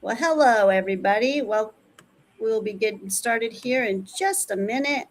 Well, hello, everybody. Well, we'll be getting started here in just a minute.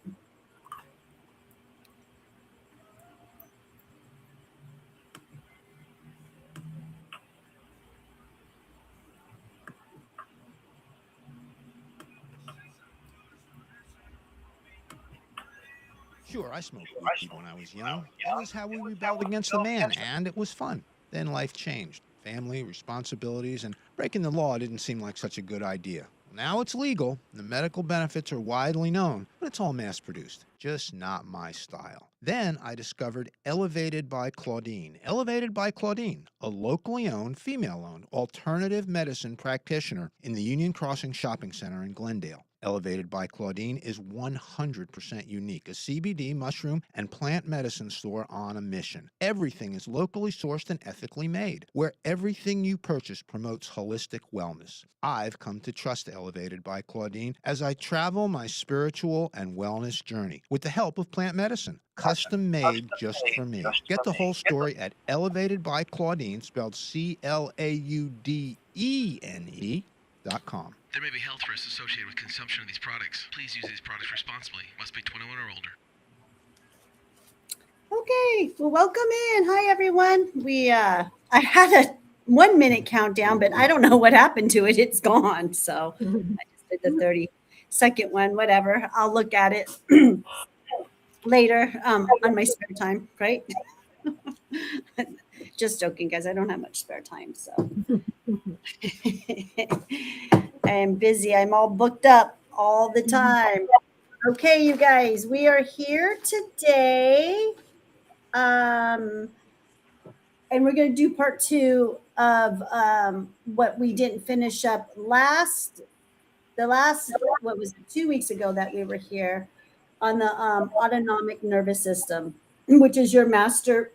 Sure, I smoked weed when I was young. That was how we rebelled against the man, and it was fun. Then life changed. Family, responsibilities, and breaking the law didn't seem like such a good idea. Now it's legal, the medical benefits are widely known, but it's all mass produced. Just not my style. Then I discovered Elevated by Claudine. Elevated by Claudine, a locally owned, female owned alternative medicine practitioner in the Union Crossing Shopping Center in Glendale. Elevated by Claudine is 100% unique, a CBD, mushroom, and plant medicine store on a mission. Everything is locally sourced and ethically made, where everything you purchase promotes holistic wellness. I've come to trust Elevated by Claudine as I travel my spiritual and wellness journey with the help of plant medicine, custom made just for me. Get the whole story at Elevated by Claudine, spelled CLAUDENE.com. There may be health risks associated with consumption of these products. Please use these products responsibly. Must be 21 or older. Okay, well, welcome in. Hi, everyone. I had a 1 minute countdown, but I don't know what happened to it. It's gone. So I just did the 30-second one. Whatever. I'll look at it later on my spare time. Right? Just joking, guys. I don't have much spare time, so I am busy. I'm all booked up all the time. Okay, you guys, we are here today. And we're going to do part two of what we didn't finish up what was it, 2 weeks ago that we were here on the autonomic nervous system, which is the master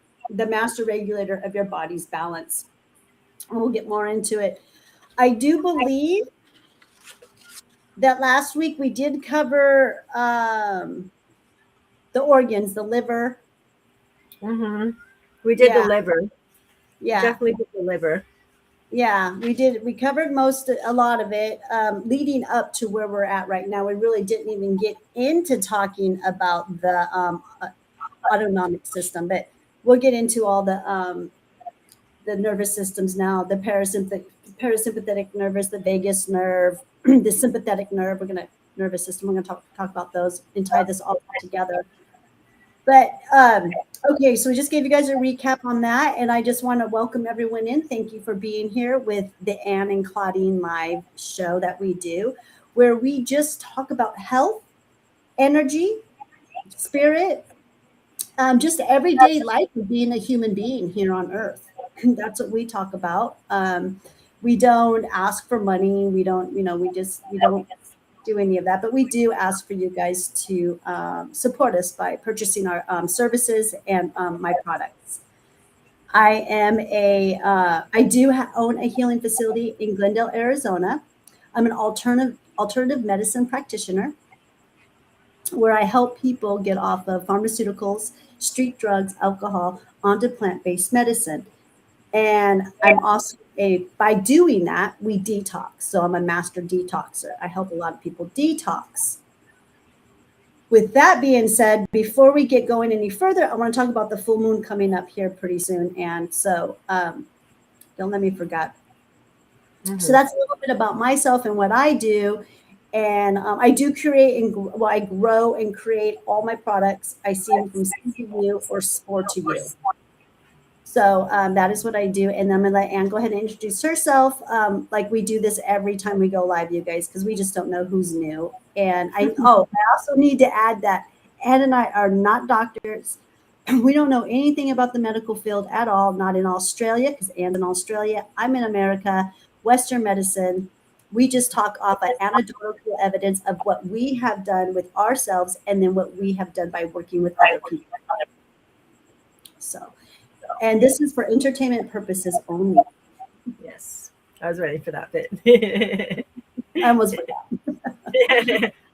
regulator of your body's balance. And we'll get more into it. I do believe that last week we did cover the organs, the liver. Mm-hmm. We did the liver. Yeah, definitely did the liver. Yeah, we did. We covered a lot of it leading up to where we're at right now. We really didn't even get into talking about the autonomic system, but we'll get into all the nervous systems now. The parasympathetic nervous, the vagus nerve, the sympathetic nerve. Nervous system. We're going to talk about those and tie this all together. But okay, so we just gave you guys a recap on that, and I just want to welcome everyone in. Thank you for being here with the Anne and Claudine live show that we do, where we just talk about health, energy, spirit, just everyday life of being a human being here on Earth. That's what we talk about. We don't ask for money. We don't, we don't do any of that, but we do ask for you guys to support us by purchasing our services and my products. I own a healing facility in Glendale, Arizona. I'm an alternative medicine practitioner where I help people get off of pharmaceuticals, street drugs, alcohol, onto plant-based medicine. And I'm also by doing that, we detox. So I'm a master detoxer. I help a lot of people detox. With that being said, before we get going any further, I want to talk about the full moon coming up here pretty soon. And so don't let me forget. Mm-hmm. So that's a little bit about myself and what I do. And I do I grow and create all my products. I see them from seed to you or spore to you. So that is what I do. And I'm going to let Anne go ahead and introduce herself. Like we do this every time we go live, you guys, because we just don't know who's new. And I also need to add that Anne and I are not doctors. We don't know anything about the medical field at all, not in Australia, because Anne's in Australia. I'm in America, Western medicine. We just talk off of anecdotal evidence of what we have done with ourselves and then what we have done by working with other people. So. And this is for entertainment purposes only. Yes, I was ready for that bit. I was.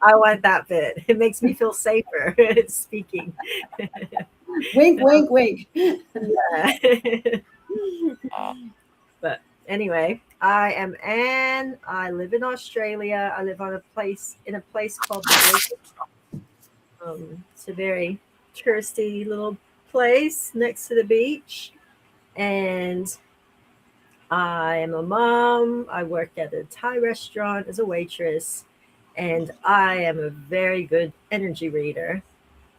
I want that bit. It makes me feel safer speaking. Wink, wink, wink. Yeah. But Anyway, I am Anne. I live in Australia. I live on a place called the Great. It's a very touristy little place next to the beach, and I am a mom. I work at a Thai restaurant as a waitress, and I am a very good energy reader.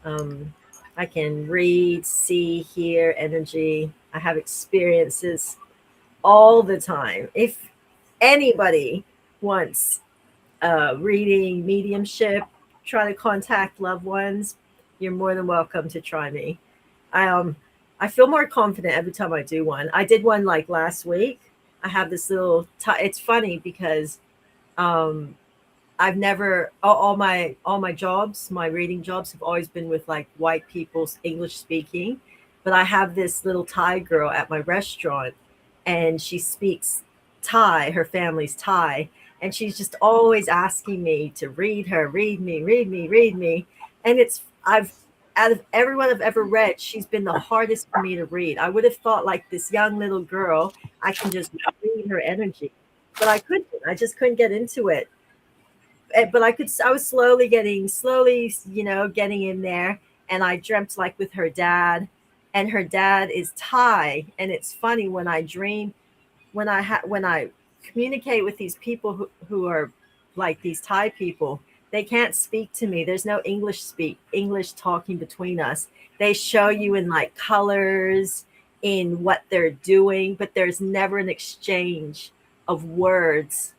Um, I can read, see, hear energy. I have experiences all the time. If anybody wants reading, mediumship, try to contact loved ones, you're more than welcome to try me. I I feel more confident every time I do one. I did one like last week. I have this little. It's funny because um, I've never all my jobs, my reading jobs have always been with like white people's English speaking, but I have this little Thai girl at my restaurant, and she speaks Thai. Her family's Thai, and she's just always asking me to read her, read me, read me, read me, and it's I've out of everyone I've ever read, she's been the hardest for me to read. I would have thought like this young little girl, I can just read her energy, but I couldn't. I just couldn't get into it, but I was slowly, getting in there. And I dreamt like with her dad, and her dad is Thai. And it's funny when I dream, when I communicate with these people who are like these Thai people, they can't speak to me. There's no English talking between us. They show you in like colors, in what they're doing, but there's never an exchange of words.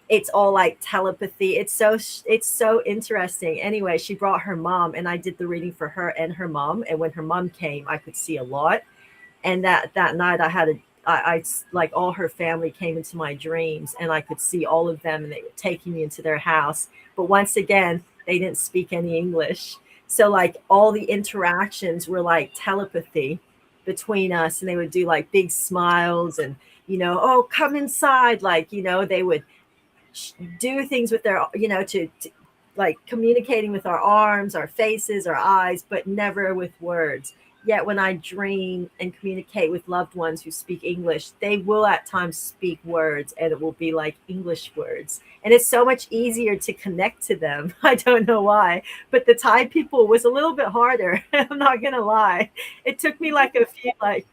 It's all like telepathy. It's so interesting. Anyway, she brought her mom, and I did the reading for her and her mom. And when her mom came, I could see a lot. And that night, I like all her family came into my dreams, and I could see all of them, and they were taking me into their house. But once again, they didn't speak any English. So like all the interactions were like telepathy between us, and they would do like big smiles and oh, come inside, like they would do things with their to like communicating with our arms, our faces, our eyes, but never with words. Yet when I dream and communicate with loved ones who speak English, they will at times speak words, and it will be like English words, and it's so much easier to connect to them. I don't know why, but the Thai people was a little bit harder. I'm not gonna lie. It took me like a few like,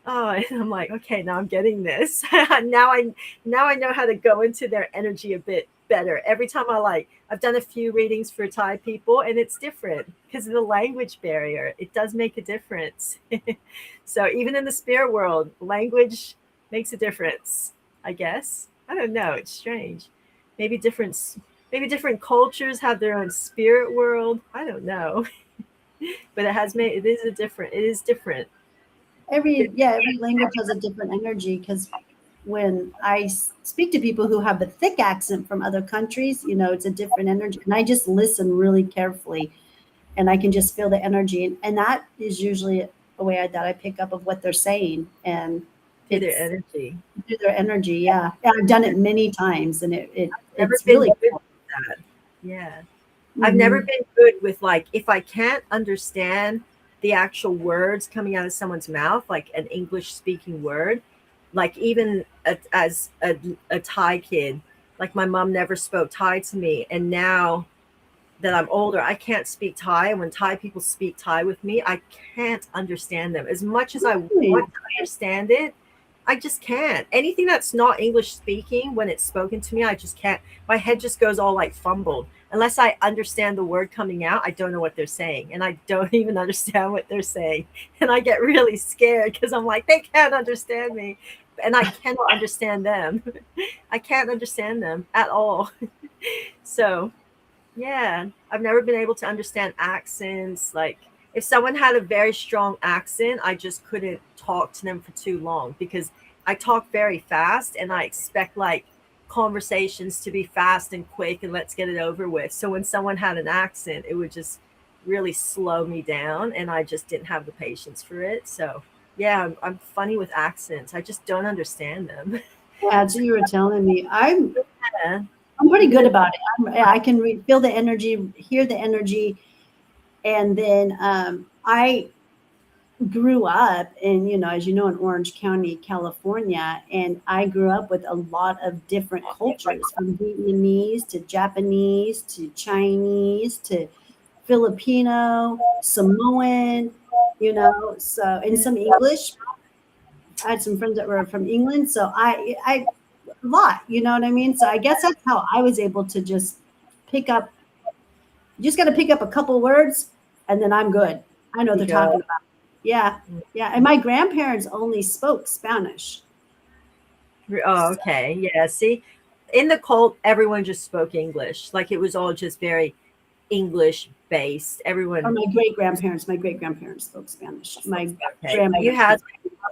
oh, and I'm like, okay, now I'm getting this. Now I know how to go into their energy a bit better. Every time I've done a few readings for Thai people, and it's different because of the language barrier. It does make a difference. So even in the spirit world, language makes a difference, I guess. I don't know. It's strange. Maybe different cultures have their own spirit world. I don't know. But it is different. Every language has a different energy, because when I speak to people who have a thick accent from other countries, it's a different energy, and I just listen really carefully, and I can just feel the energy, and that is usually a way that I pick up of what they're saying, and Through their it's energy. through their energy. Yeah, I've done it many times, and Never it's been really good cool. with that. Yeah. I've never Mhm. been good with like if I can't understand the actual words coming out of someone's mouth, like an English speaking word, like even as a Thai kid, like my mom never spoke Thai to me, and now that I'm older, I can't speak Thai. And when Thai people speak Thai with me, I can't understand them. As much as I Really? want to understand it, I just can't. Anything that's not English speaking, when it's spoken to me, I just can't. My head just goes all like fumbled. Unless I understand the word coming out, I don't know what they're saying. And I don't even understand what they're saying. And I get really scared because I'm like, they can't understand me. And I cannot understand them. I can't understand them at all. So yeah, I've never been able to understand accents. Like, if someone had a very strong accent, I just couldn't talk to them for too long because I talk very fast and I expect like conversations to be fast and quick and let's get it over with. So when someone had an accent, it would just really slow me down and I just didn't have the patience for it. So yeah, I'm funny with accents. I just don't understand them. Yeah, so you were telling me. Yeah. I'm pretty Even good if about it. I can feel the energy, hear the energy, and then I grew up in, as you know, in Orange County, California, and I grew up with a lot of different cultures, from Vietnamese to Japanese to Chinese to Filipino, Samoan, so, and some English. I had some friends that were from England, so I a lot, you know what I mean? So I guess that's how I was able to just pick up. You just got to pick up a couple words, and then I'm good. I know what they're talking about. Yeah, yeah. And my grandparents only spoke Spanish. Oh, okay. Yeah. See, in the cult, everyone just spoke English. Like it was all just very English based. Or Everyone. my great grandparents spoke Spanish. My grandmother. You had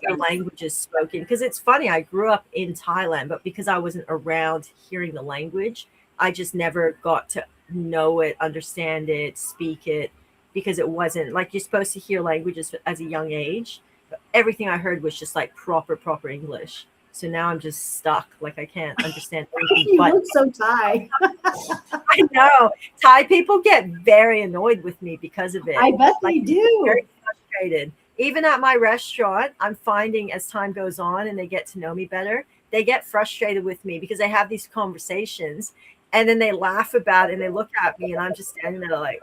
other languages spoken, because it's funny. I grew up in Thailand, but because I wasn't around hearing the language, I just never got to know it, understand it, speak it, because it wasn't like you're supposed to hear languages as a young age. But everything I heard was just like proper English. So now I'm just stuck. Like I can't understand anything. You But look so Thai. I know Thai people get very annoyed with me because of it. I bet Like, they do. very frustrated. Even at my restaurant, I'm finding as time goes on and they get to know me better, they get frustrated with me because I have these conversations and then they laugh about it and they look at me and I'm just standing there like,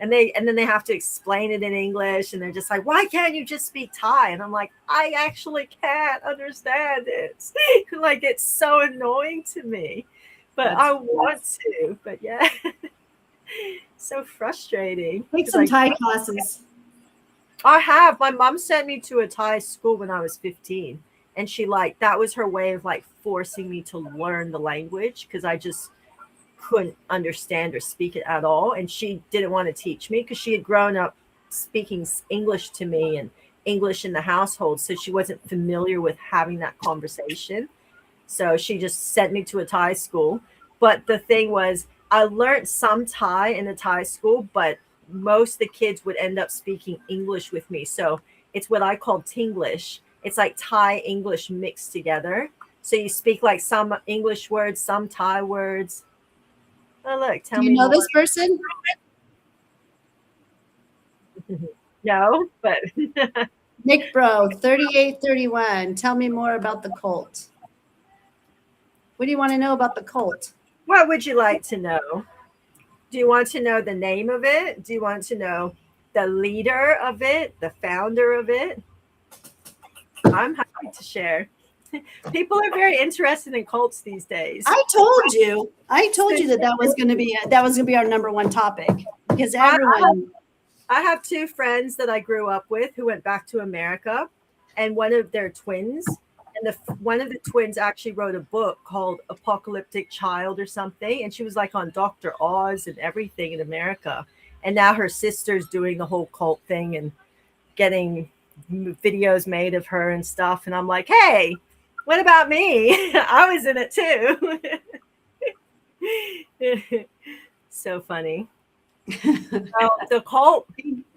and then they have to explain it in English and they're just like, why can't you just speak Thai? And I'm like, I actually can't understand it. Like it's so annoying to me, but I want to. But yeah, so frustrating. Take some Thai classes. I have. My mom sent me to a Thai school when I was 15, and she that was her way of like forcing me to learn the language because I just couldn't understand or speak it at all. And she didn't want to teach me because she had grown up speaking English to me and English in the household. So she wasn't familiar with having that conversation. So she just sent me to a Thai school. But the thing was, I learned some Thai in a Thai school, but most of the kids would end up speaking English with me. So it's what I call Tinglish. It's like Thai English mixed together. So you speak like some English words, some Thai words. Oh, look, tell me. Do you know more. this person? No, but Nick Bro, 3831. Tell me more about the cult. What do you want to know about the cult? what would you like to know? Do you want to know the name of it? Do you want to know the leader of it, the founder of it? I'm happy to share. People are very interested in cults these days. I told you that was going to be our number one topic because everyone. I have two friends that I grew up with who went back to America, and one of their twins, and one of the twins actually wrote a book called Apocalyptic Child or something, and she was like on Dr. Oz and everything in America. And now her sister's doing the whole cult thing and getting videos made of her and stuff. And I'm like, hey, what about me? I was in it too. So funny. The cult.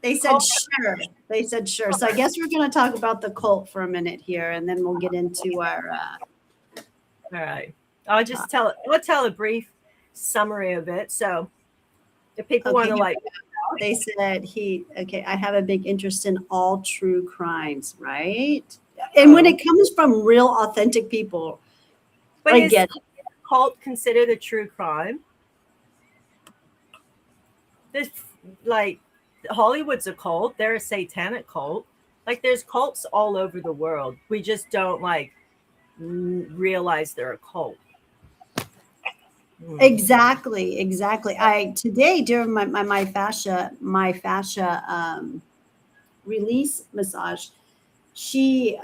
They said sure. They said sure. So I guess we're going to talk about the cult for a minute here, and then we'll get into our. All right. I'll tell a brief summary of it. So, if people want to like. They said I have a big interest in all true crimes, right? And when it comes from real, authentic people, but I get it. Cult considered a true crime? This, like, Hollywood's a cult. They're a satanic cult. Like, there's cults all over the world. We just don't like realize they're a cult. Exactly. I today during my fascia release massage, she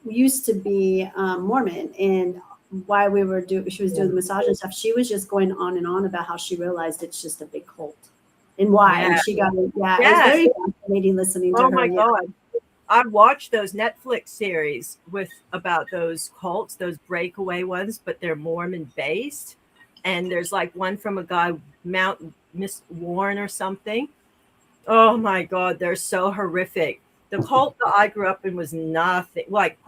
used to be Mormon, and while she was doing the massage and stuff, she was just going on and on about how she realized it's just a big cult and why. And she got it was very fascinating listening to her. Oh my God. I watched those Netflix series about those cults, those breakaway ones, but they're Mormon based. And there's like one from a guy, Mount Miss Warren or something. Oh my God, they're so horrific. The cult that I grew up in was nothing like,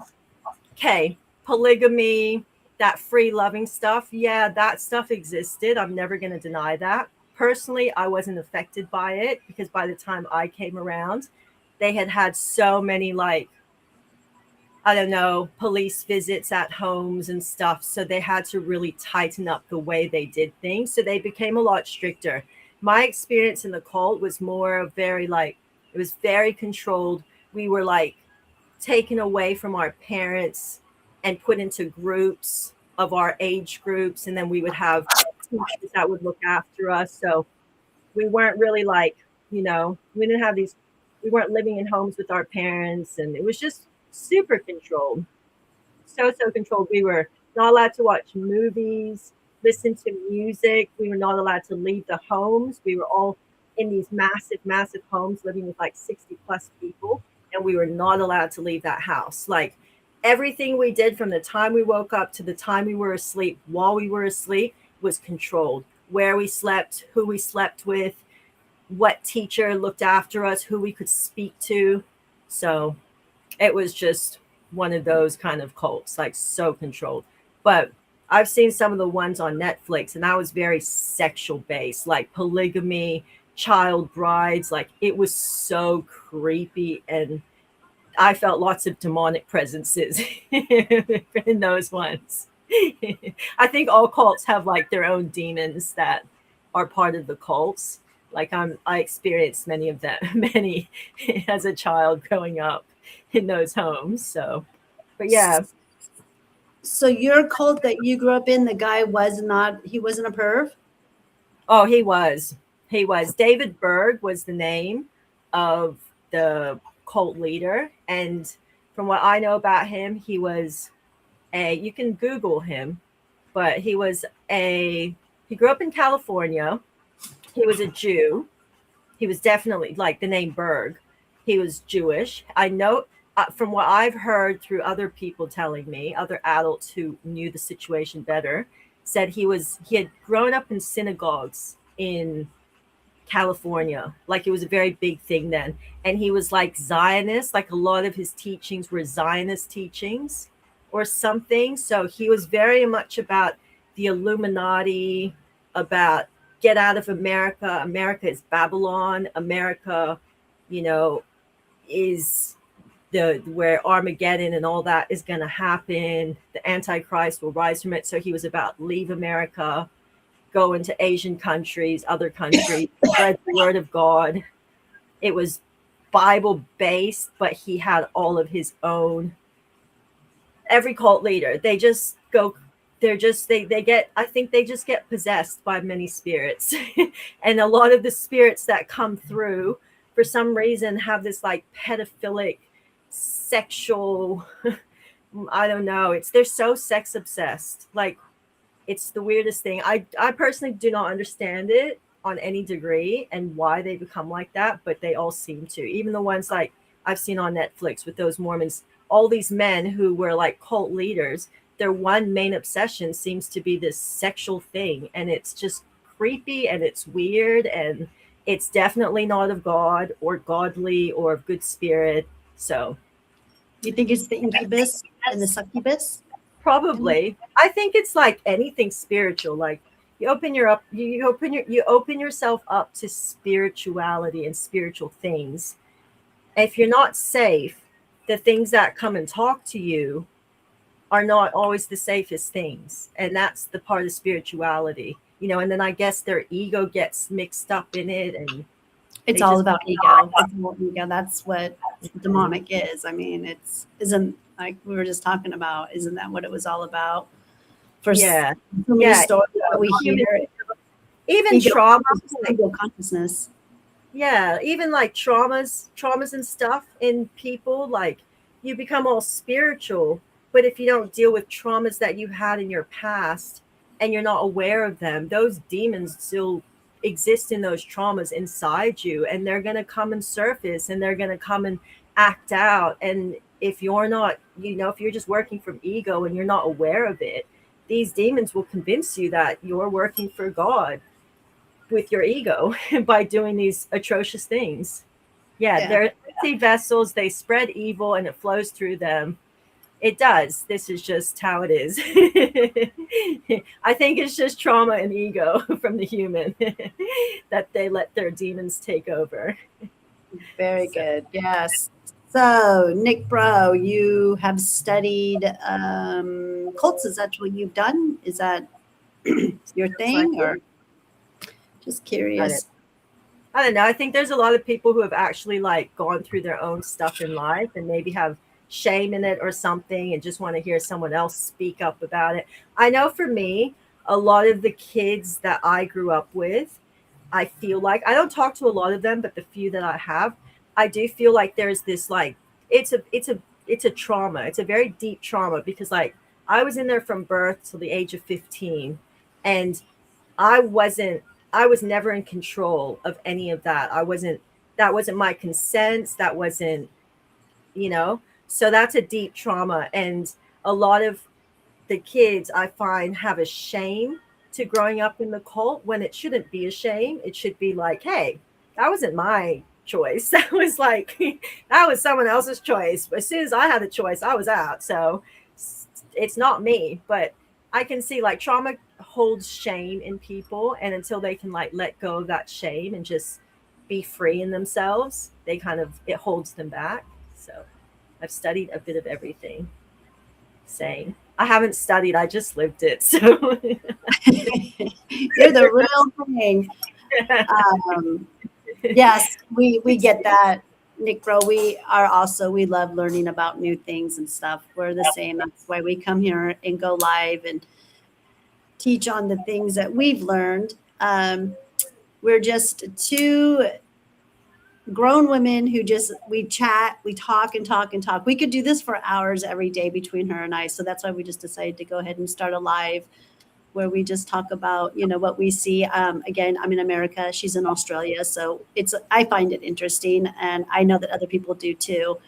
okay, polygamy, that free loving stuff. Yeah, that stuff existed. I'm never going to deny that. Personally, I wasn't affected by it because by the time I came around, they had so many, like, I don't know, police visits at homes and stuff. So they had to really tighten up the way they did things. So they became a lot stricter. My experience in the cult was more of very, like, it was very controlled. We were like taken away from our parents and put into groups of our age groups. And then we would have teachers that would look after us. So we weren't really like, we didn't have these, we weren't living in homes with our parents. And it was just super controlled. So controlled. We were not allowed to watch movies, listen to music. We were not allowed to leave the homes. We were all in these massive homes living with like 60 plus people. And we were not allowed to leave that house. Like everything we did from the time we woke up to the time we were asleep, while we were asleep, was controlled. Where we slept, who we slept with, what teacher looked after us, who we could speak to. So it was just one of those kind of cults, like so controlled. But I've seen some of the ones on Netflix, and that was very sexual based, like polygamy, child brides. Like it was so creepy, and I felt lots of demonic presences in those ones. I think all cults have like their own demons that are part of the cults. Like I experienced many of them, many as a child growing up in those homes. So, but yeah. So your cult that you grew up in, the guy he wasn't a perv? Oh, he was. He was. David Berg was the name of the cult leader. And from what I know about him, he was you can Google him, but he grew up in California. He was a Jew. He was definitely like the name Berg. He was Jewish. I know from what I've heard through other people telling me, other adults who knew the situation better, said he had grown up in synagogues in California. Like it was a very big thing then. And he was like Zionist, like a lot of his teachings were Zionist teachings or something. So he was very much about the Illuminati, about get out of America. America is Babylon. America, is where Armageddon and all that is going to happen. The Antichrist will rise from it. So he was about leave America, go into Asian countries, other countries, spread the word of God. It was Bible based, but he had all of his own. Every cult leader, they just go, they get, I think they just get possessed by many spirits. And a lot of the spirits that come through, for some reason, have this like pedophilic, sexual, I don't know. They're so sex obsessed. Like, it's the weirdest thing. I personally do not understand it on any degree and why they become like that, but they all seem to. Even the ones like I've seen on Netflix with those Mormons, all these men who were like cult leaders, their one main obsession seems to be this sexual thing. And it's just creepy and it's weird. And it's definitely not of God or godly or of good spirit. So You think it's the incubus and the succubus? probably. I think it's like anything spiritual. Like you open yourself up to spirituality and spiritual things. If you're not safe, the things that come and talk to you are not always the safest things. And that's the part of spirituality, and then I guess their ego gets mixed up in it, and It's all about ego. It's all ego. That's what demonic is. I mean, isn't like we were just talking about, isn't that what it was all about? For yeah, so many stories that we hear, even ego, trauma, ego consciousness. yeah, even like traumas and stuff in people, like you become all spiritual, but if you don't deal with traumas that you had in your past and you're not aware of them, those demons still exist in those traumas inside you, and they're going to come and surface, and they're going to come and act out. And if you're not, if you're just working from ego and you're not aware of it, these demons will convince you that you're working for God with your ego by doing these atrocious things. Yeah. They're empty vessels. They spread evil and it flows through them. It does. This is just how it is. I think it's just trauma and ego from the human that they let their demons take over. Very So, good. Yes. So, Nick Bro, you have studied cults. Is that what you've done? Is that your that's what I thing, do. or just I don't, curious? I don't know. I think there's a lot of people who have actually like gone through their own stuff in life and maybe have shame in it or something and just want to hear someone else speak up about it. I know for me, a lot of the kids that I grew up with, I feel like I don't talk to a lot of them, but the few that I have, I do feel like there's this like it's a trauma. It's a very deep trauma because like I was in there from birth till the age of 15, and I wasn't I was never in control of any of that. That wasn't my consent. That wasn't, you know. So that's a deep trauma, and a lot of the kids I find have a shame to growing up in the cult when it shouldn't be a shame. It should be like, hey, that wasn't my choice. That was like that was someone else's choice. As soon as I had a choice, I was out. So it's not me, but I can see like trauma holds shame in people, and until they can like let go of that shame and just be free in themselves, they kind of it holds them back. So I've studied a bit of everything. Same. I haven't studied, I just lived it. So You're the real thing. Um, yes, we get that, Nick Bro. We are also we love learning about new things and stuff. We're the same. That's why we come here and go live and teach on the things that we've learned. We're just two grown women who just we chat, we talk and talk and talk. We could do this for hours every day between her and I. So that's why we just decided to go ahead and start a live where we just talk about what we see. Again, I'm in America, she's in Australia, so I find it interesting, and I know that other people do too.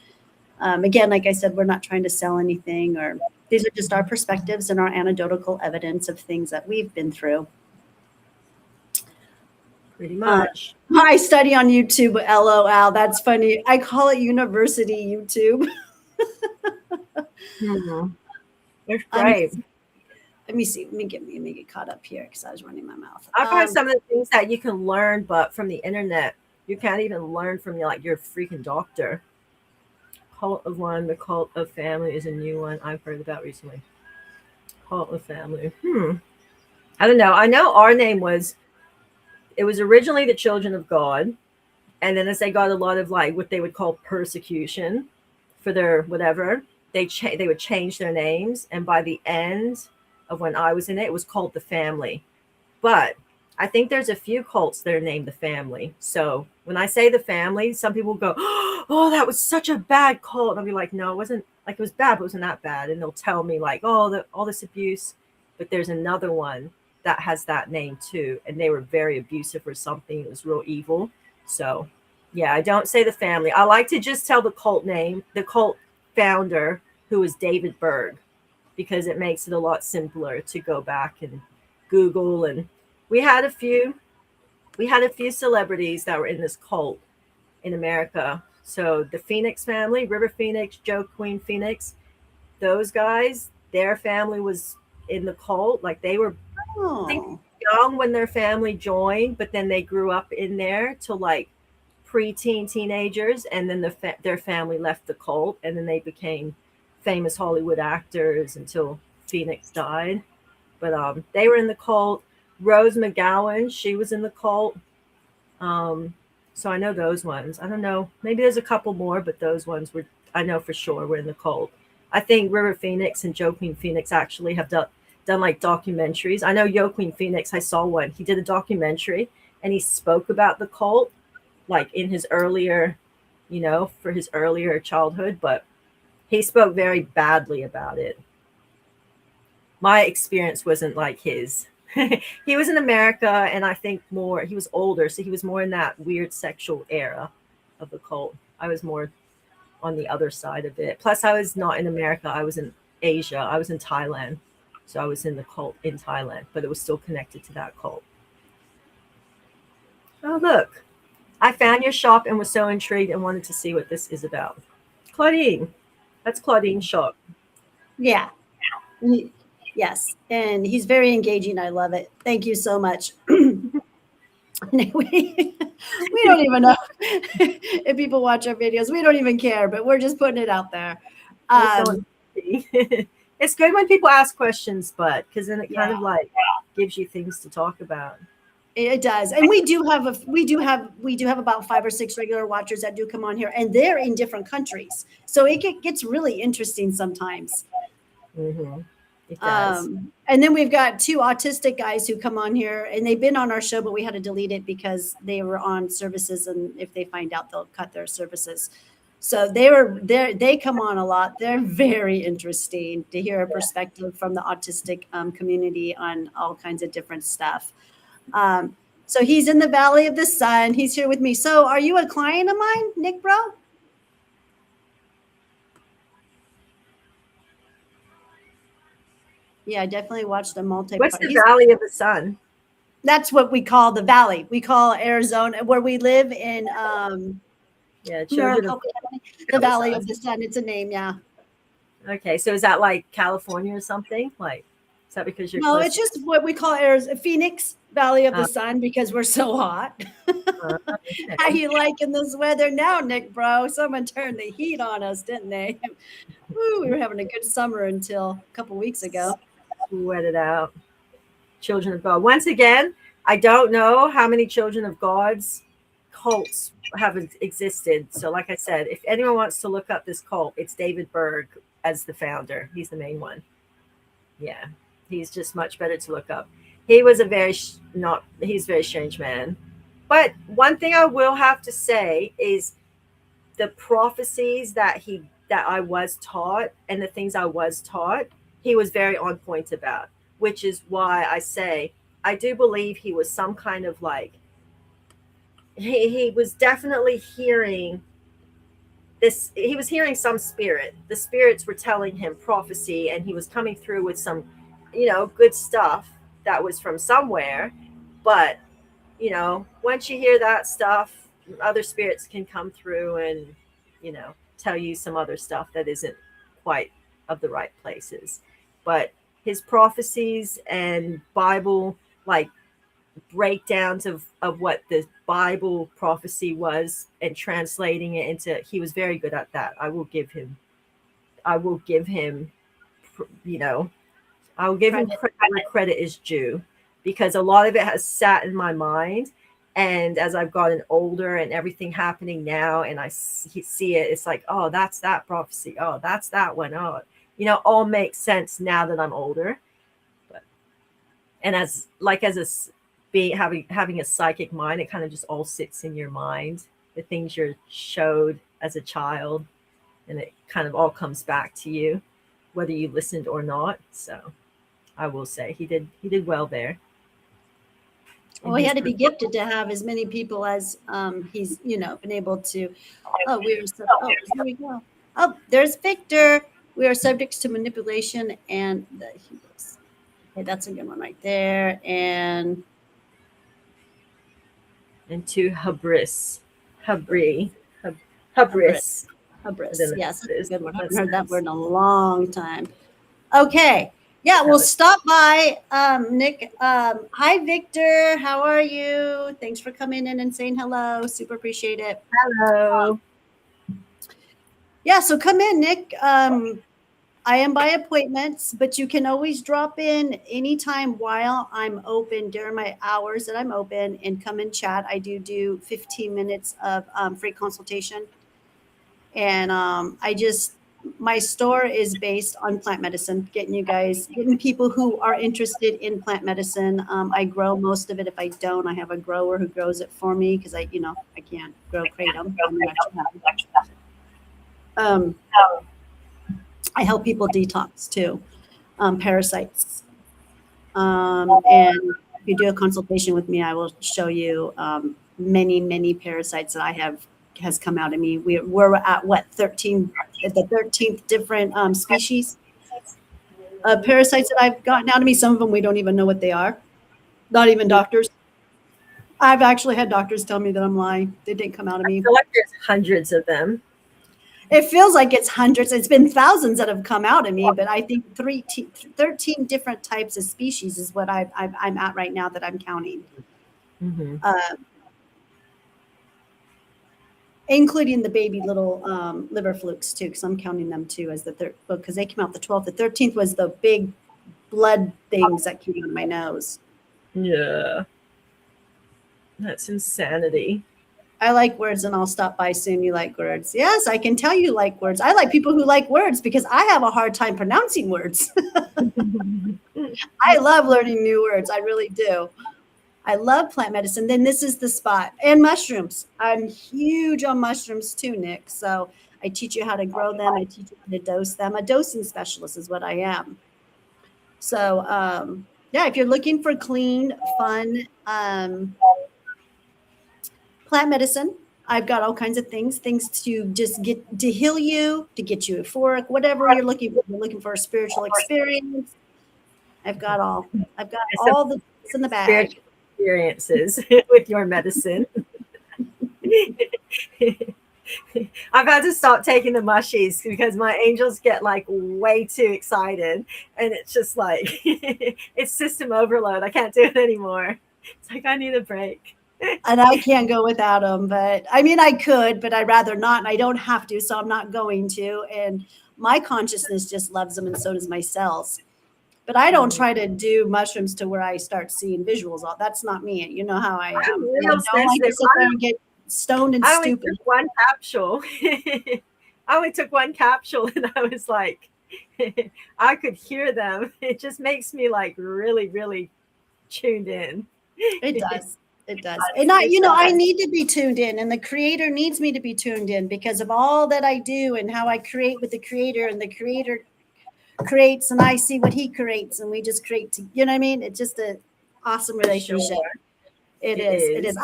Again, like I said, we're not trying to sell anything, or these are just our perspectives and our anecdotal evidence of things that we've been through. pretty Uh, much. I study on YouTube. LOL. That's funny. I call it university YouTube. Hmm. It's Um, great. let me see. Let me get caught up here because I was running my mouth. I find some of the things that you can learn, but from the internet, you can't even learn from like your freaking doctor. Cult of One, the Cult of Family is a new one I've heard about recently. Cult of Family. I don't know. I know our name was it was originally the Children of God, and then as they got a lot of like what they would call persecution for their whatever, they would change their names, and by the end of when I was in it, it was called the Family. But I think there's a few cults that are named the Family. So when I say the Family, some people go, "Oh, that was such a bad cult," and I'll be like, "No, it wasn't. Like it was bad, but it wasn't that bad." And they'll tell me like, "Oh, all this abuse," but there's another one that has that name too, and they were very abusive or something. It was real evil. So yeah, I don't say the Family. I like to just tell the cult name, the cult founder, who was David Berg, because it makes it a lot simpler to go back and Google. And we had a few we had a few celebrities that were in this cult in America. So the Phoenix family, River Phoenix, Joe Queen Phoenix, those guys, their family was in the cult. Like they were, I think, oh, young when their family joined, but then they grew up in there till like preteen teenagers, and then their family left the cult, and then they became famous Hollywood actors until Phoenix died. But they were in the cult. Rose McGowan, she was in the cult. Um, so I know those ones. I don't know. Maybe there's a couple more, but those ones were I know for sure were in the cult. I think River Phoenix and Joe Queen Phoenix actually have done like documentaries. I know Yo Queen Phoenix. I saw one. He did a documentary and he spoke about the cult, like in his earlier, for his earlier childhood, but he spoke very badly about it. My experience wasn't like his. He was in America, and I think more he was older, so he was more in that weird sexual era of the cult. I was more on the other side of it. Plus, I was not in America. I was in Asia. I was in Thailand, so I was in the cult in Thailand, but it was still connected to that cult. Oh, look! I found your shop and was so intrigued and wanted to see what this is about. Claudine, that's Claudine's shop. yeah. Yes, and he's very engaging. I love it. Thank you so much. we don't even know. if people watch our videos. We don't even care, but we're just putting it out there. It's good when people ask questions, but because then it kind Yeah. of like gives you things to talk about. It does, and we do have about 5 or 6 regular watchers that do come on here, and they're in different countries, so it gets really interesting sometimes. It does. And then we've got 2 autistic guys who come on here, and they've been on our show, but we had to delete it because they were on services, and if they find out, they'll cut their services. So they come on a lot. They're very interesting to hear a perspective from the autistic community on all kinds of different stuff. So he's in the Valley of the Sun. He's here with me. So are you a client of mine, Nick Bro? Yeah, I definitely watched a multi. What's the Valley of the Sun? That's what we call the Valley. We call Arizona, where we live in Children of the Valley of the Sun. It's a name, yeah. Okay, so is that like California or something? Like, is that because you're No, close it's just what we call Arizona, Phoenix Valley of the Sun, because we're so hot. okay. How you liking this weather now, Nick Bro? Someone turned the heat on us, didn't they? Woo, we were having a good summer until a couple weeks ago. Sweat it out. Children of God. Once again, I don't know how many Children of God's cults have existed. So like I said, if anyone wants to look up this cult, it's David Berg as the founder. He's the main one. Yeah, he's just much better to look up. He was a he's a very strange man. But one thing I will have to say is the prophecies that I was taught and the things I was taught, he was very on point about, which is why I say I do believe he was some kind of like, he was definitely hearing this. He was hearing some spirit. The spirits were telling him prophecy, and he was coming through with some, good stuff that was from somewhere. But, once you hear that stuff, other spirits can come through and, tell you some other stuff that isn't quite of the right places. But his prophecies and Bible, like, breakdowns of what the Bible prophecy was and translating it into, he was very good at that. I will give him I'll give him credit where credit is due, because a lot of it has sat in my mind. And as I've gotten older and everything happening now, and I see it, it's like, oh, that's that prophecy. Oh, that's that one. Oh, all makes sense now that I'm older. But, and having a psychic mind, it kind of just all sits in your mind, the things you're showed as a child, and it kind of all comes back to you, whether you listened or not. So I will say he did well there. Well, he had to be gifted to have as many people as he's, been able to. Oh, here we go. Oh, there's Victor. We are subjects to manipulation and the hubris. Okay, that's a good one right there. And to hubris. Hubris. Hubris. Yes, that's a good one. I haven't heard that word in a long time. Okay. Yeah, we'll stop by, Nick. Hi, Victor. How are you? Thanks for coming in and saying hello. Super appreciate it. Hello. Yeah, so come in, Nick. I am by appointments, but you can always drop in anytime while I'm open during my hours that I'm open and come and chat. I do 15 minutes of free consultation. And my store is based on plant medicine, getting people who are interested in plant medicine. I grow most of it. If I don't, I have a grower who grows it for me because I can't grow kratom. I help people detox too, parasites. And if you do a consultation with me, I will show you many parasites that has come out of me. We're at the 13th different species of parasites that I've gotten out of me. Some of them we don't even know what they are. Not even doctors. I've actually had doctors tell me that I'm lying. They didn't come out of me. I feel like there's hundreds of them. It feels like it's hundreds. It's been thousands that have come out of me, but I think 13 different types of species is what I'm at right now that I'm counting. Mm-hmm. including the baby little liver flukes too, because I'm counting them too as the third, because they came out the 12th. The 13th was the big blood things that came out of my nose. Yeah. That's insanity. I like words, and I'll stop by soon. You like words? Yes, I can tell you like words. I like people who like words because I have a hard time pronouncing words. I love learning new words. I really do. I love plant medicine. Then this is the spot. And mushrooms. I'm huge on mushrooms too, Nick. So I teach you how to grow them. I teach you how to dose them. A dosing specialist is what I am. So yeah, if you're looking for clean, fun plant medicine, I've got all kinds of things to just get to heal you, to get you euphoric, whatever you're looking for. You're looking for a spiritual experience. I've got all the things in the bag. Spiritual experiences with your medicine. I've had to stop taking the mushies because my angels get like way too excited, and it's just like it's system overload. I can't do it anymore. It's like I need a break. And I can't go without them, but I mean, I could, but I'd rather not, and I don't have to, so I'm not going to. And my consciousness just loves them, and so does my cells. But I don't try to do mushrooms to where I start seeing visuals. That's not me. You know how I am. And I don't like to sit there and get stoned and I only stupid. took one capsule. I only took one capsule, and I was like, I could hear them. It just makes me like really, really tuned in. It does. It does. And I need to be tuned in, and the creator needs me to be tuned in because of all that I do and how I create with the creator, and the creator creates and I see what he creates, and we just create to, you know what I mean? It's just an awesome relationship. Sure. It is.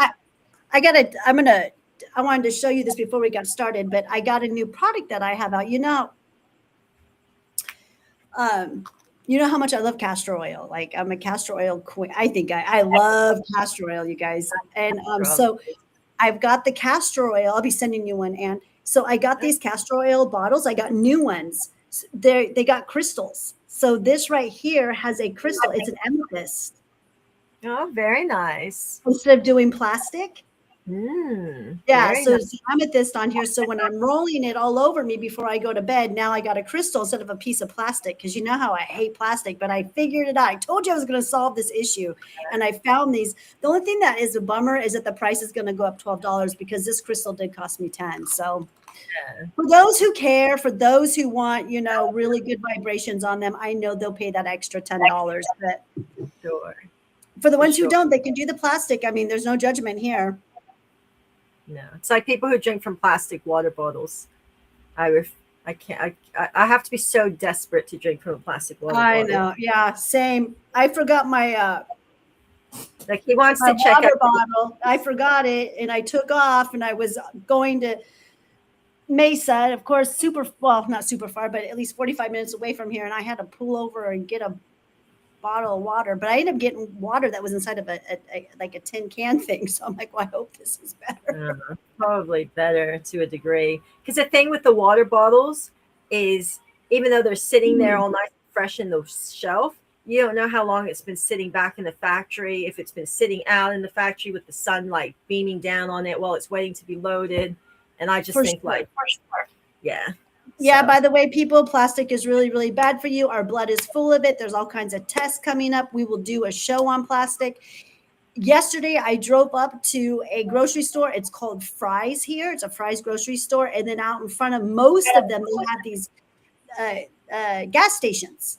I wanted to show you this before we got started, but I got a new product that I have out. You know how much I love castor oil. Like I'm a castor oil queen. I think I love castor oil, you guys. And so I've got the castor oil. I'll be sending you one. And so I got these castor oil bottles. I got new ones. They got crystals. So this right here has a crystal. It's an amethyst. Oh, very nice. Instead of doing plastic. Yeah, so nice. it's the amethyst on here. So when I'm rolling it all over me before I go to bed, now I got a crystal instead of a piece of plastic, because you know how I hate plastic, but I figured it out. I told you I was going to solve this issue, and I found these. The only thing that is a bummer is that the price is going to go up $12 because this crystal did cost me $10. So for those who care, for those who want, really good vibrations on them, I know they'll pay that extra $10. But sure. For the ones who don't, they can do the plastic. I mean, there's no judgment here. No, it's like people who drink from plastic water bottles. I can't. I have to be so desperate to drink from a plastic water bottle. I know. Yeah, same. I forgot my like he wants my to check water out bottle. I forgot it, and I took off, and I was going to Mesa, of course, not super far, but at least 45 minutes away from here, and I had to pull over and get a bottle of water, but I ended up getting water that was inside of a tin can thing. So I'm like, well, I hope this is better. Probably better to a degree. Because the thing with the water bottles is, even though they're sitting there all nice and fresh in the shelf, you don't know how long it's been sitting back in the factory, if it's been sitting out in the factory with the sunlight beaming down on it while it's waiting to be loaded. And I just think yeah. Yeah, by the way, people, plastic is really, really bad for you. Our blood is full of it. There's all kinds of tests coming up. We will do a show on plastic. Yesterday, I drove up to a grocery store. It's called Fry's here. It's a Fry's grocery store. And then out in front of most of them, they have these gas stations.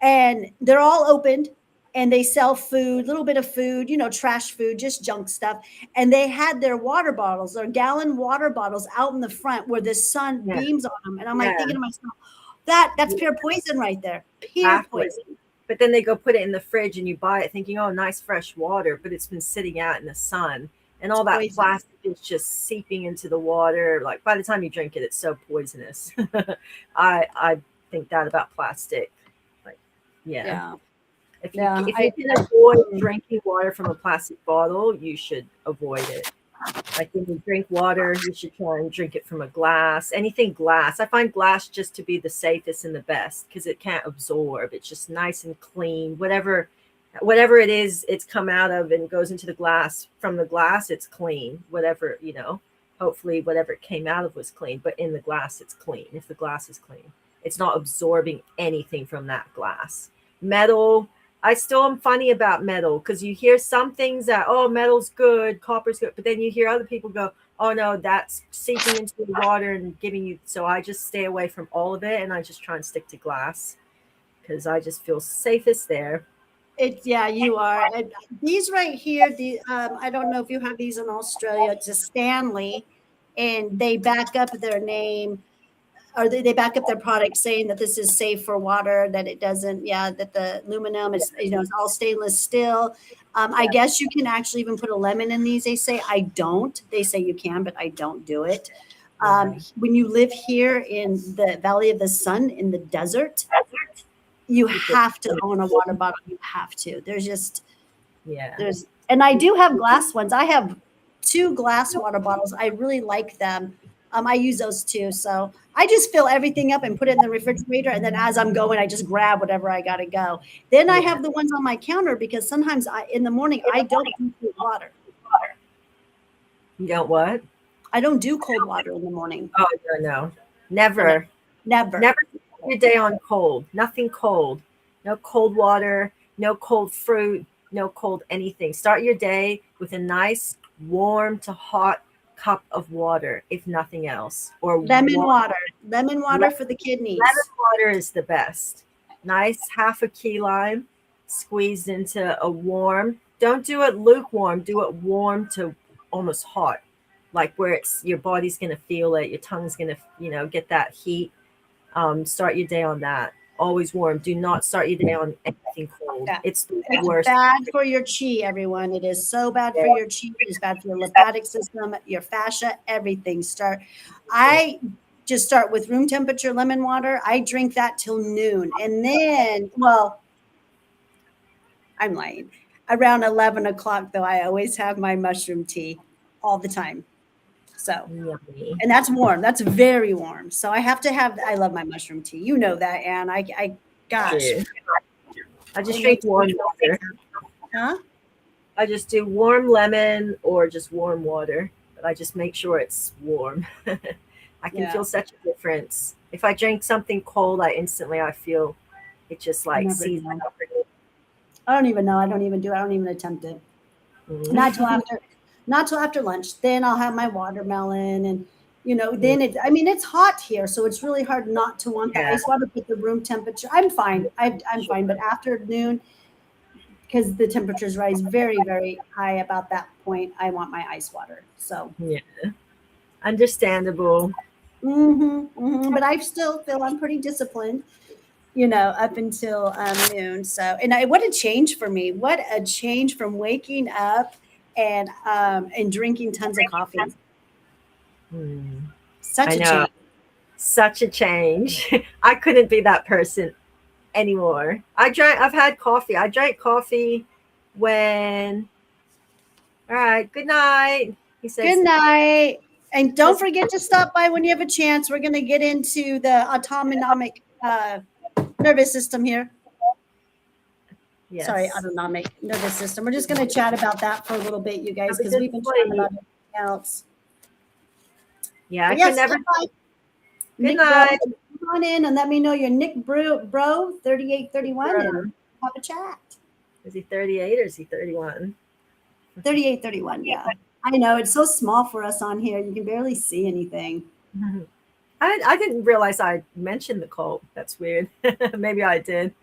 And they're all opened. And they sell food, a little bit of food, trash food, just junk stuff. And they had their water bottles, their gallon water bottles out in the front where the sun beams on them. And I'm like thinking to myself, that's pure poison right there. Pure poison. But then they go put it in the fridge and you buy it thinking, oh, nice fresh water. But it's been sitting out in the sun. And all that plastic is just seeping into the water. Like by the time you drink it, it's so poisonous. I think that about plastic. Like, yeah. If you can avoid drinking water from a plastic bottle, you should avoid it. Like when you drink water, you should try and drink it from a glass. Anything glass. I find glass just to be the safest and the best because it can't absorb. It's just nice and clean. Whatever it is, it's come out of and goes into the glass. From the glass, it's clean. Whatever, hopefully whatever it came out of was clean. But in the glass, it's clean. If the glass is clean, it's not absorbing anything from that glass. Metal, I still am funny about metal, because you hear some things that, oh, metal's good, copper's good, but then you hear other people go, oh no, that's seeping into the water and giving you. So I just stay away from all of it, and I just try and stick to glass because I just feel safest there. Yeah, you are. And these right here, I don't know if you have these in Australia. It's a Stanley, and they back up their name, or they back up their product saying that this is safe for water, that it doesn't, yeah, that the aluminum is, it's all stainless steel. I guess you can actually even put a lemon in these. They say I don't. They say you can, but I don't do it. When you live here in the Valley of the Sun in the desert, you have to own a water bottle. You have to. Yeah. And I do have glass ones. I have 2 glass water bottles. I really like them. I use those too. So I just fill everything up and put it in the refrigerator. And then as I'm going, I just grab whatever I got to go. Then I have the ones on my counter because sometimes in the morning, I don't do cold water. You don't what? I don't do cold water in the morning. Oh, no. Never. Never. Never your day on cold. Nothing cold. No cold water, no cold fruit, no cold anything. Start your day with a nice warm to hot cup of water, if nothing else. Or lemon water. Lemon water for the kidneys. Lemon water is the best. Nice half a key lime squeezed into a warm. Don't do it lukewarm. Do it warm to almost hot, like where it's your body's gonna feel it. Your tongue's gonna, get that heat. Start your day on that. Always warm. Do not start your day on anything cold. Yeah. It's the It's worst. bad for your chi, everyone. It is so bad for your chi. It's bad for your lymphatic system, your fascia, everything. I just start with room temperature lemon water. I drink that till noon. And then, well, I'm lying. Around 11 o'clock, though, I always have my mushroom tea all the time. So, Yummy. and that's warm. That's very warm. So I love my mushroom tea. You know that, Anne. Gosh. Yeah. I just drink warm water. Huh? I just do warm lemon or just warm water, but I just make sure it's warm. I can feel such a difference. If I drink something cold, I feel it just like seasons up. I don't even know. I don't even attempt it. Mm. Not till after lunch. Then I'll have my watermelon and then it's hot here, so it's really hard not to want the ice water, but the room temperature, I'm fine. I'm fine. But after noon, because the temperatures rise very, very high about that point, I want my ice water. So Understandable. But I still feel I'm pretty disciplined, up until noon. So, and what a change for me. What a change from waking up and drinking tons of coffee. Such a change. Such a change. I couldn't be that person anymore. I've had coffee. I drank coffee when. All right. Good night. He says. Good night. And don't forget to stop by when you have a chance. We're going to get into the autonomic nervous system here. Yes. Sorry, autonomic nervous system. We're just going to chat about that for a little bit, you guys, because we've been chatting about everything else. Yeah, I can never. Good night. Come on in and let me know your Nick Bro 3831 and have a chat. Is he 38 or is he 31? 3831, yeah. I know, it's so small for us on here. You can barely see anything. I didn't realize I mentioned the cult. That's weird. Maybe I did.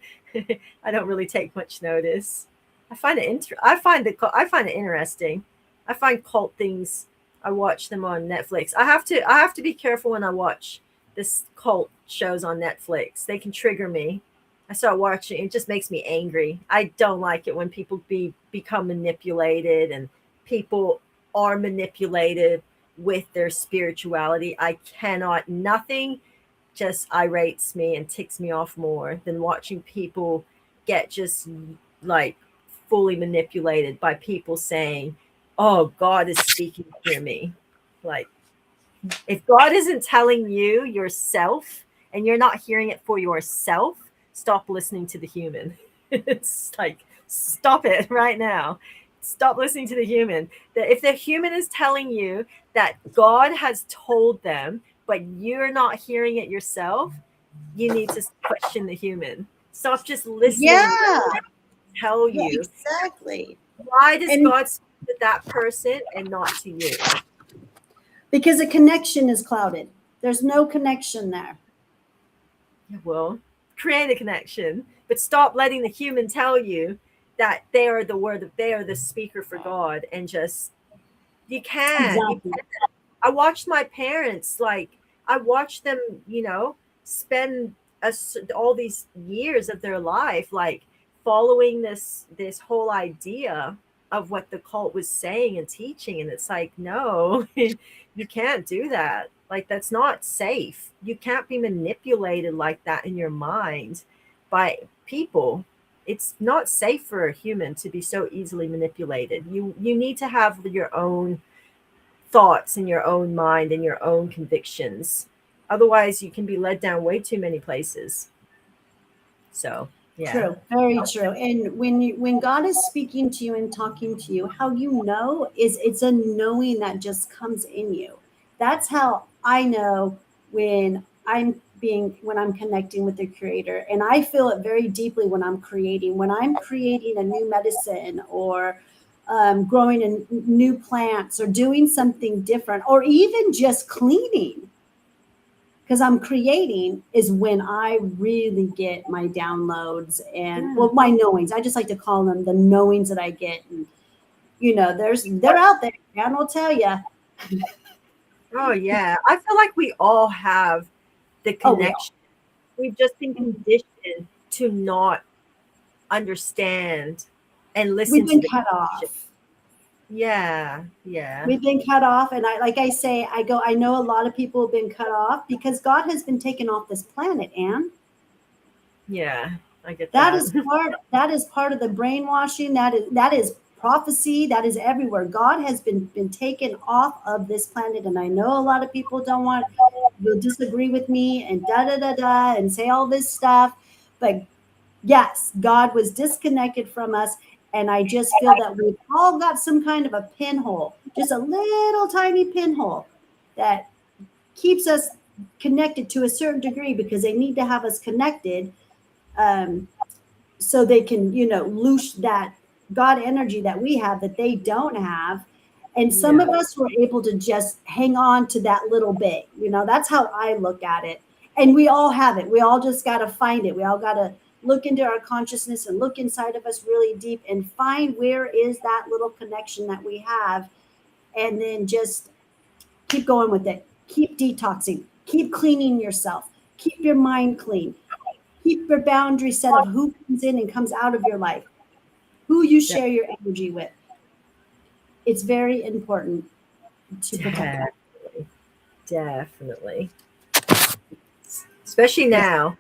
I don't really take much notice. I find it interesting. I find it interesting. I find cult things. I watch them on Netflix. I have to be careful when I watch this cult shows on Netflix. They can trigger me. I start watching, it just makes me angry. I don't like it when people become manipulated, and people are manipulated with their spirituality. I cannot, nothing just irates me and ticks me off more than watching people get just like fully manipulated by people saying, oh, God is speaking through me. Like, if God isn't telling you yourself and you're not hearing it for yourself, stop listening to the human. It's like, stop it right now. Stop listening to the human. That if the human is telling you that God has told them, but you're not hearing it yourself, you need to question the human. Stop just listening Yeah, to what they tell yeah, you. exactly. Why does And God speak to that person and not to you? because a connection is clouded, there's no connection there. Well, create a connection, but stop letting the human tell you that they are the word, they are the speaker for God, and just you can. Exactly. I watched my parents, like I watched them, spend all these years of their life, like following this whole idea of what the cult was saying and teaching, and it's like, no, you can't do that. Like that's not safe. You can't be manipulated like that in your mind by people. It's not safe for a human to be so easily manipulated. You need to have your own thoughts in your own mind and your own convictions. Otherwise, you can be led down way too many places. So, yeah. True, very true. And when God is speaking to you and talking to you, how you know is it's a knowing that just comes in you. That's how I know when when I'm connecting with the creator. And I feel it very deeply when I'm creating. When I'm creating a new medicine or growing new plants or doing something different or even just cleaning because I'm creating is when I really get my downloads and Yeah. well my knowings. I just like to call them the knowings that I get. And they're out there. And I'll tell you. Oh, yeah. I feel like we all have the Oh, we all. connection. We've just been conditioned to not understand and We've listen to been the cut connection. off. Yeah. Yeah. We've been cut off, and like I say, I know a lot of people have been cut off because God has been taken off this planet, Anne. Yeah. I get That that. is part of the brainwashing. That is prophecy. That is everywhere. God has been taken off of this planet, and I know a lot of people will disagree with me and da da da da and say all this stuff, but yes, God was disconnected from us, and I just feel that we've all got some kind of a pinhole, just a little tiny pinhole that keeps us connected to a certain degree because they need to have us connected. Um, so they can loose that God energy that we have that they don't have. And some Yeah. of us were able to just hang on to that little bit. That's how I look at it. And we all have it. We all just got to find it. We all got to look into our consciousness and look inside of us really deep and find where is that little connection that we have, and then just keep going with it. Keep detoxing, keep cleaning yourself, keep your mind clean, keep your boundary set of who comes in and comes out of your life, who you De- share your energy with. It's very important to protect that. Definitely. Definitely. Especially now.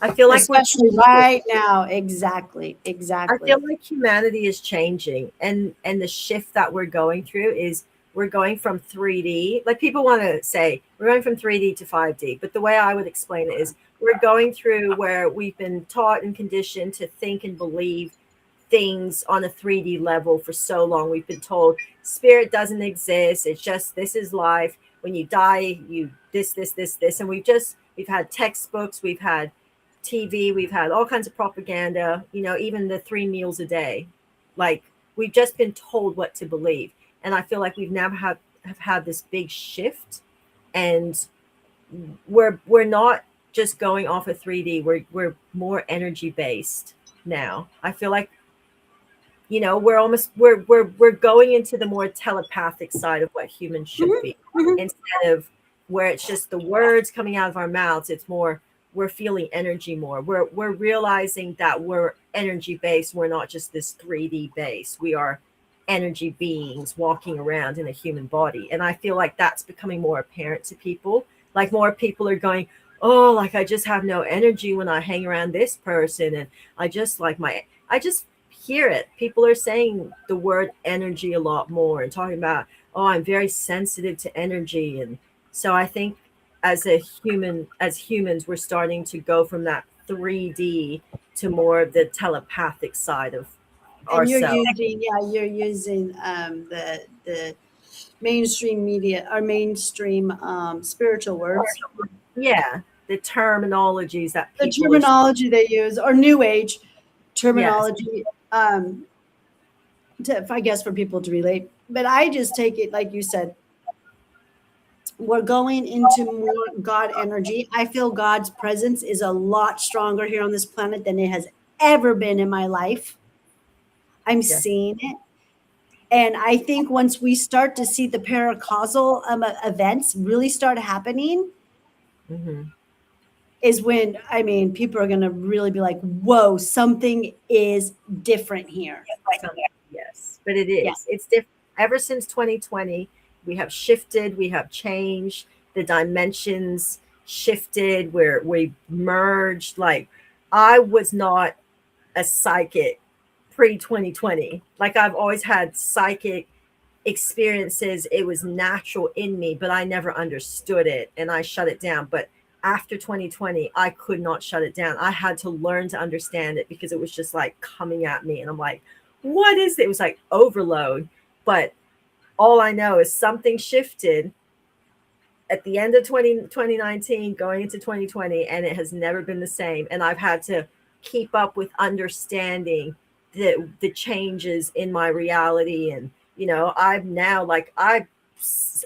I feel like we're Especially right now. Exactly. I feel Exactly. like humanity is changing, and the shift that we're going through is we're going from 3D. Like people want to say we're going from 3D to 5D, but the way I would explain it is we're going through where we've been taught and conditioned to think and believe things on a 3D level for so long. We've been told spirit doesn't exist. It's just this is life. When you die, you this, and we've had textbooks, we've had TV, we've had all kinds of propaganda, even the 3 meals a day. Like we've just been told what to believe. And I feel like we've never have had this big shift, and we're not just going off of 3D. We're more energy based now. I feel like we're going into the more telepathic side of what humans should Mhm, be, mhm. instead of where it's just the words coming out of our mouths. It's more we're feeling energy more. We're realizing that we're energy based. We're not just this 3D base. We are energy beings walking around in a human body. And I feel like that's becoming more apparent to people. Like more people are going, oh, like I just have no energy when I hang around this person, and I just hear it. People are saying the word energy a lot more and talking about, oh, I'm very sensitive to energy. And so I think as humans, we're starting to go from that 3D to more of the telepathic side of And you're ourselves. using, yeah, you're using the mainstream media or mainstream spiritual words, Yeah, the terminologies that the people are. terminology they use, or new age Yes. terminology, I guess for people to relate. But I just take it, like you said, we're going into more God energy. I feel God's presence is a lot stronger here on this planet than it has ever been in my life. I'm Yes. seeing it. And I think once we start to see the paracausal events really start happening, Hmm. is when, I mean, people are going to really be like, whoa, something is different here. Yes, but it Yeah. is. It's different. Ever since 2020, we have shifted, we have changed, the dimensions shifted, where we merged. Like, I was not a psychic pre 2020. Like, I've always had psychic experiences. It was natural in me, but I never understood it and I shut it down. But after 2020, I could not shut it down. I had to learn to understand it because it was just like coming at me. And I'm like, what is it? It was like overload. But all I know is something shifted at the end of 2019, going into 2020, and it has never been the same. And I've had to keep up with understanding the changes in my reality. And I've now, like, I,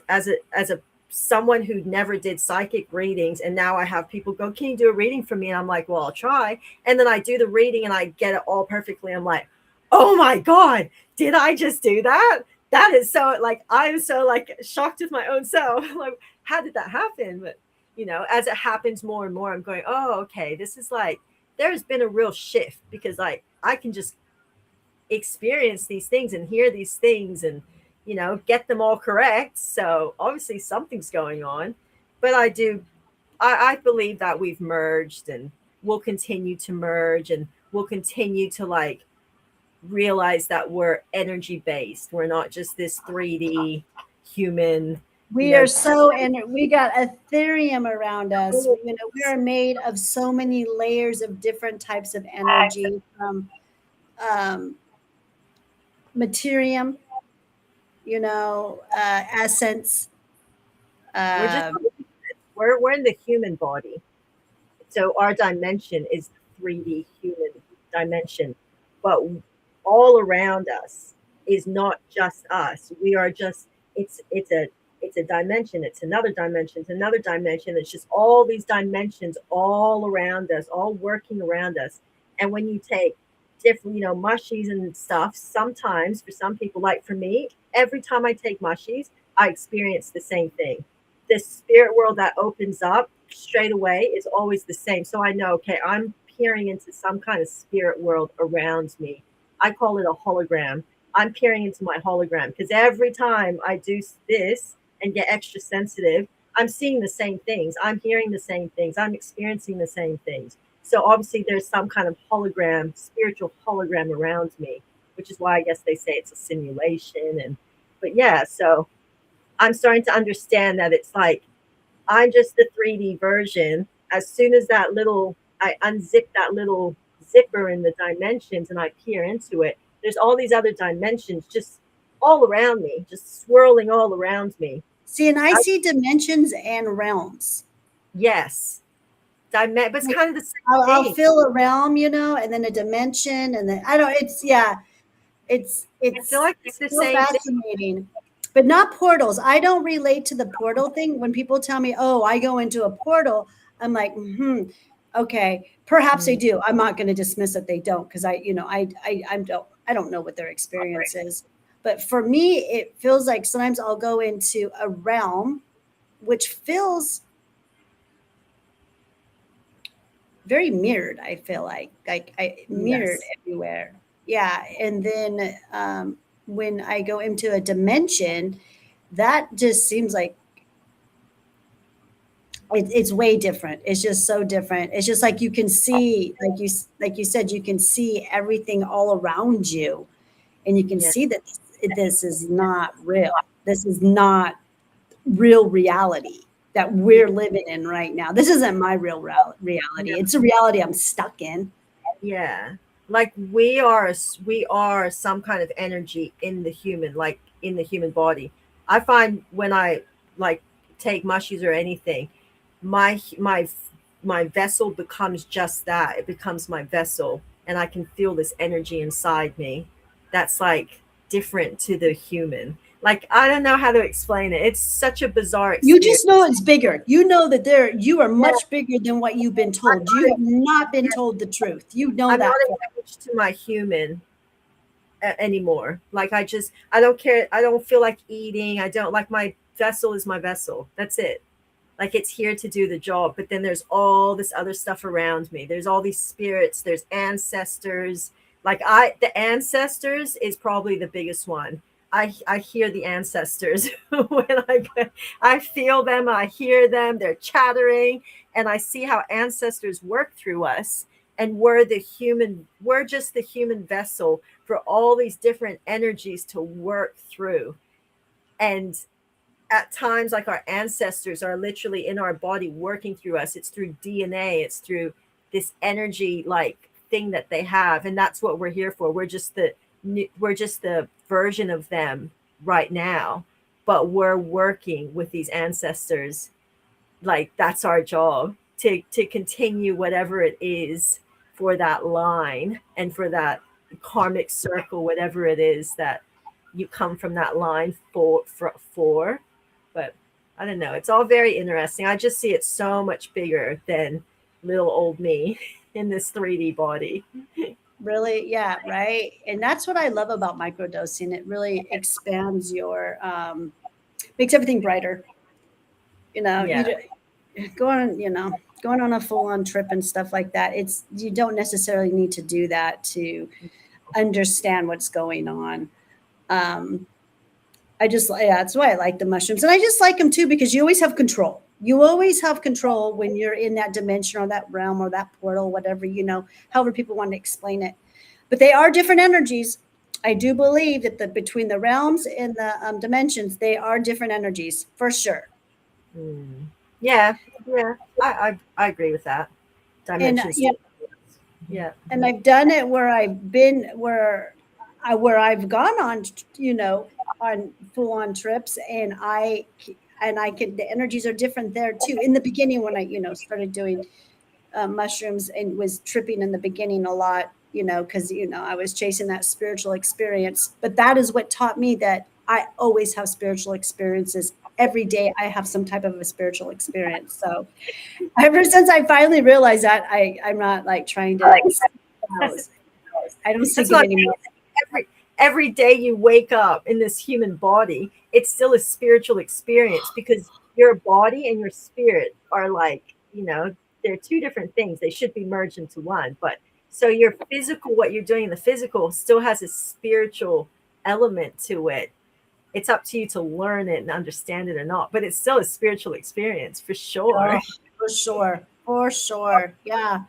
as a someone who never did psychic readings, and now I have people go, can you do a reading for me? And I'm like, well, I'll try. And then I do the reading and I get it all perfectly. I'm like, oh my God, did I just do that? That is so, like, I'm so, like, shocked with my own self. Like, how did that happen? But as it happens more and more, I'm going, oh, okay, this is like, there's been a real shift, because, like, I can just experience these things and hear these things and get them all correct. So obviously something's going on. But I believe that we've merged, and we'll continue to merge, and we'll continue to, like, realize that we're energy based. We're not just this 3D human, you We know. are so, and we got Ethereum around us. We are made of so many layers of different types of energy, from um, materium, essence. We're just Um, we're in the human body. So our dimension is the 3D human dimension. But all around us is not just us. We are just, it's a dimension, it's another dimension, it's another dimension. It's just all these dimensions all around us, all working around us. And when you take different, mushies and stuff, sometimes for some people, like for me, every time I take mushies, I experience the same thing. The spirit world that opens up straight away is always the same. So I know, okay, I'm peering into some kind of spirit world around me. I call it a hologram. I'm peering into my hologram, because every time I do this and get extra sensitive, I'm seeing the same things. I'm hearing the same things. I'm experiencing the same things. So obviously there's some kind of hologram, spiritual hologram around me, which is why I guess they say it's a simulation. But yeah, so I'm starting to understand that it's like, I'm just the 3D version. As soon as I unzip that little zipper in the dimensions and I peer into it, there's all these other dimensions just all around me, just swirling all around me. See, and I see dimensions and realms. Yes. But it's Like, kind of the same I'll thing. feel a realm, and then a dimension, and then I don't. It's, yeah, it's I feel like it's it's the so same thing. fascinating. But not portals. I don't relate to the portal thing. When people tell me, "Oh, I go into a portal," I'm like, okay, perhaps they do. I'm not going to dismiss that they don't, because I don't know what their experience is. But for me, it feels like sometimes I'll go into a realm, which feels very mirrored. I feel like I mirrored Yes. everywhere. Yeah, and then when I go into a dimension, that just seems like it's way different. It's just so different. It's just like you can see, like you said, you can see everything all around you, and you can Yeah. see that this is not real. This is not real reality that we're living in right now. This isn't my real reality. It's a reality I'm stuck in. Yeah. like we are some kind of energy in the human, like in the human body. I find when I like take mushies or anything, my vessel becomes just that. It becomes my vessel, and I can feel this energy inside me that's like different to the human. Like I don't know how to explain it. It's such a bizarre You experience. just know it's bigger. You know that you are much bigger than what you've been told. You have not been told the truth. You know I'm not that. attached to my human anymore. Like I don't care. I don't feel like eating. I don't like, my vessel is my vessel. That's it. Like it's here to do the job. But then there's all this other stuff around me. There's all these spirits. There's ancestors. Like the ancestors is probably the biggest one. I hear the ancestors when I feel them. I hear them. They're chattering, and I see how ancestors work through us. And we're just the human vessel for all these different energies to work through. And at times, like, our ancestors are literally in our body working through us. It's through DNA, it's through this energy like thing that they have, and that's what we're here for. We're just the version of them right now, but we're working with these ancestors. Like that's our job, to continue whatever it is for that line and for that karmic circle, whatever it is that you come from that line for. But I don't know, it's all very interesting. I just see it so much bigger than little old me in this 3D body. Really, yeah, right. And that's what I love about microdosing. It really expands your, makes everything brighter. You know, Yeah. going on a full on trip and stuff like that. You don't necessarily need to do that to understand what's going on. Um, yeah, that's why I like the mushrooms. And I just like them too, because you always have control. You always have control when you're in that dimension or that realm or that portal, whatever, however people want to explain it. But they are different energies. I do believe that between the realms and the dimensions, they are different energies for sure. Mm. Yeah. Yeah. I agree with that. And Dimensions. Yeah. and I've done it where I've gone on, on full on trips, and I could, the energies are different there too. In the beginning, when I, started doing mushrooms and was tripping in the beginning a lot, because, I was chasing that spiritual experience. But that is what taught me that I always have spiritual experiences. Every day I have some type of a spiritual experience. So ever since I finally realized that, I'm not like trying to I don't seek That's it what anymore. every day you wake up in this human body, it's still a spiritual experience, because your body and your spirit are like, they're two different things. They should be merged into one. But so your physical, what you're doing in the physical, still has a spiritual element to it. It's up to you to learn it and understand it or not, but it's still a spiritual experience for sure. Oh, for sure. For sure. Yeah.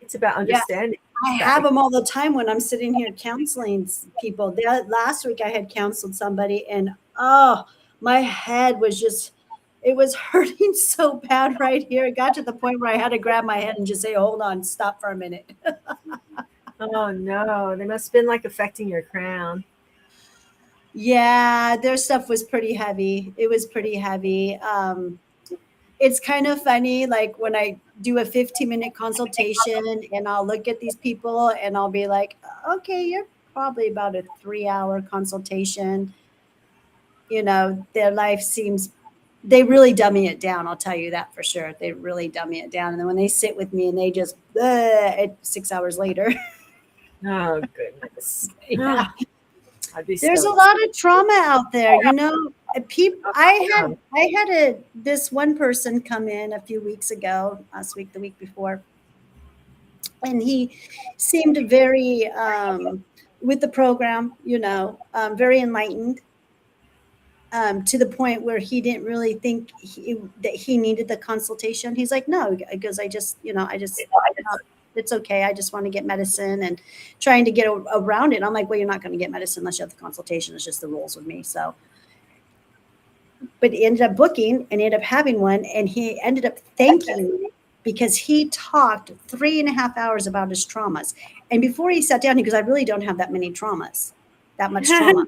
It's about Yeah. understanding. I have them all the time when I'm sitting here counseling people. Last week I had counseled somebody, and my head was it was hurting so bad right here. It got to the point where I had to grab my head and just say, hold on, stop for a minute. Oh no, they must have been like affecting your crown. Yeah, their stuff was pretty heavy. It was pretty heavy. It's kind of funny, like when I do a 15-minute consultation and I'll look at these people and I'll be like, okay, you're probably about a 3-hour consultation. Their life they really dummy it down. I'll tell you that for sure. They really dummy it down. And then when they sit with me and they just, 6 hours later. Oh goodness. Yeah. There's a lot of trauma out there, people. I had this one person come in a few weeks ago, last week, the week before, and he seemed very with the program, very enlightened, to the point where he didn't really think that he needed the consultation. He's like, no, because it's okay. I just want to get medicine and trying to get around it. I'm like, well, you're not going to get medicine unless you have the consultation. It's just the rules with me. So, but he ended up booking and ended up having one, and he ended up thanking me because he talked 3.5 hours about his traumas. And before he sat down, he goes, I really don't have that many traumas, that much trauma.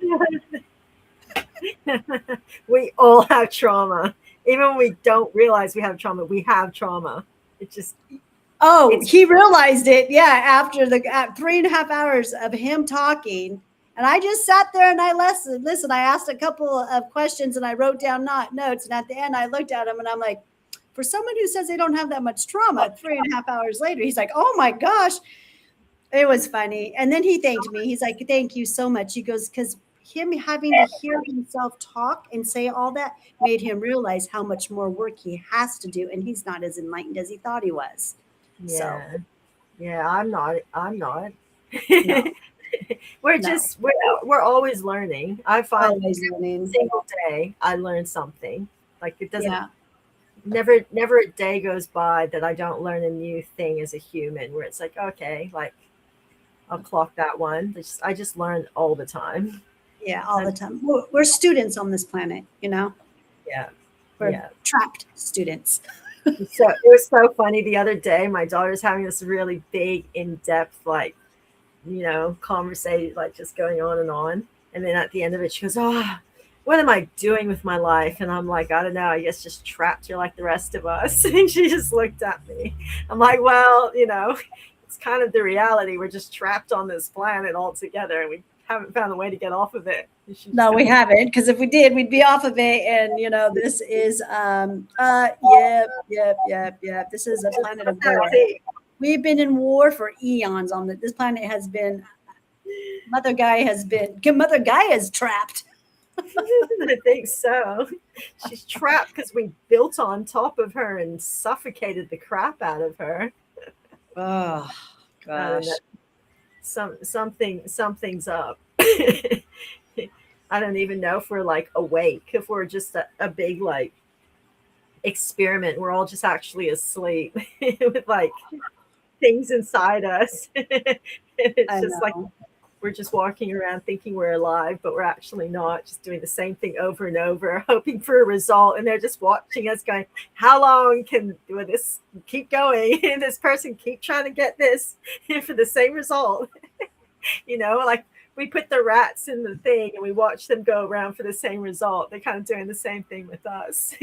We all have trauma. Even when we don't realize we have trauma, we have trauma. It just He realized it, yeah, after the 3.5 hours of him talking. And I just sat there and I listened. I asked a couple of questions and I wrote down notes. And at the end, I looked at him and I'm like, for someone who says they don't have that much trauma, 3.5 hours later, he's like, oh my gosh. It was funny. And then he thanked me. He's like, thank you so much. He goes, because him having to hear himself talk and say all that made him realize how much more work he has to do. And he's not as enlightened as he thought he was. Yeah. So. Yeah, I'm not. No. We're always learning. I find always learning. Single day I learn something. Like it doesn't never a day goes by that I don't learn a new thing as a human, where it's like, okay, like I'll clock that one. I just learn all the time. Yeah, all the time. We're students on this planet, you know? Yeah. We're trapped students. So it was so funny the other day. My daughter's having this really big, in-depth, like, you know, conversation, like just going on. And then at the end of it, she goes, oh, what am I doing with my life? And I'm like, I don't know. I guess just trapped here like the rest of us. And she just looked at me. I'm like, well, you know, it's kind of the reality. We're just trapped on this planet all together. And we haven't found a way to get off of it. No, we haven't, because if we did, we'd be off of it. And you know, this is this is a planet of war. We've been in war for eons on this planet. Has been Mother Gaia is trapped. I think so. She's trapped because we built on top of her and suffocated the crap out of her. Oh gosh. Something's up. I don't even know if we're like awake, if we're just a big like experiment. We're all just actually asleep with like things inside us. It's just like we're just walking around thinking we're alive, but we're actually not, just doing the same thing over and over, hoping for a result. And they're just watching us going, how long can this keep going? And this person keep trying to get this for the same result. You know, like we put the rats in the thing and we watch them go around for the same result. They're kind of doing the same thing with us.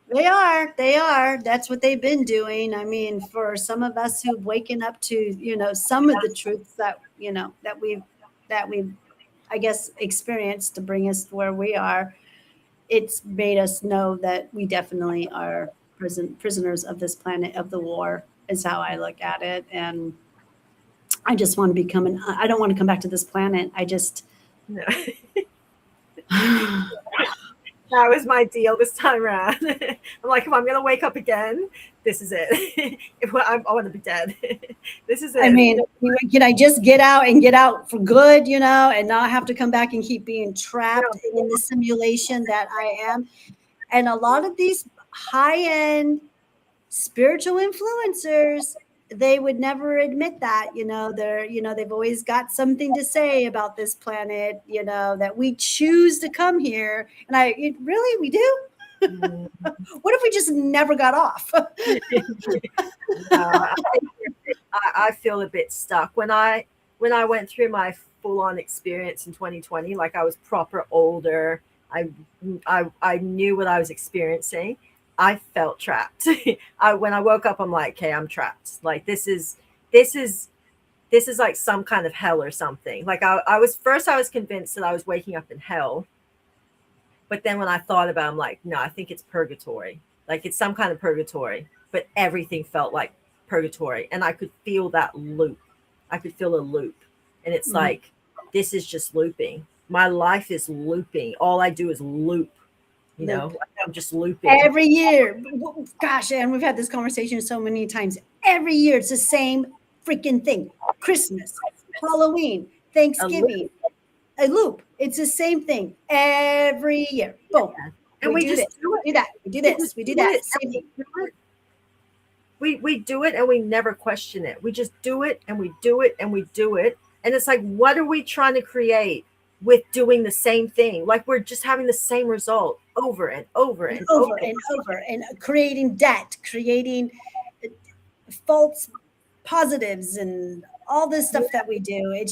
They are. That's what they've been doing. I mean, for some of us who've waken up to, you know, some of the truths that, you know, that we've, I guess, experienced to bring us to where we are, it's made us know that we definitely are prisoners of this planet, of the war, is how I look at it. And I just want to I don't want to come back to this planet. I just. No. That was my deal this time around. I'm like, if I'm going to wake up again, this is it. I want to be dead. This is it. I mean, can I just get out for good, you know, and not have to come back and keep being trapped in the simulation that I am? And a lot of these high-end spiritual influencers, they would never admit that, you know, they've always got something to say about this planet, you know, that we choose to come here. And we do? What if we just never got off? I feel a bit stuck. When I went through my full-on experience in 2020, like I was proper older, I knew what I was experiencing. I felt trapped. When I woke up, I'm like, okay, I'm trapped. Like this is like some kind of hell or something. Like I was convinced that I was waking up in hell. But then when I thought about it, I'm like, no, I think it's purgatory. Like it's some kind of purgatory, but everything felt like purgatory. And I could feel that loop. I could feel a loop. And it's like, this is just looping. My life is looping. All I do is loop. You know, I'm just looping every year. Gosh, and we've had this conversation so many times. Every year, it's the same freaking thing. Christmas, Halloween, Thanksgiving, a loop. It's the same thing every year. Boom. And we just do that. We do this. We do that. We do it and we never question it. We just do it and we do it and we do it. And it's like, what are we trying to create with doing the same thing? Like we're just having the same result over and over and and over over. and over, and creating debt, creating false positives, and all this stuff that we do. And,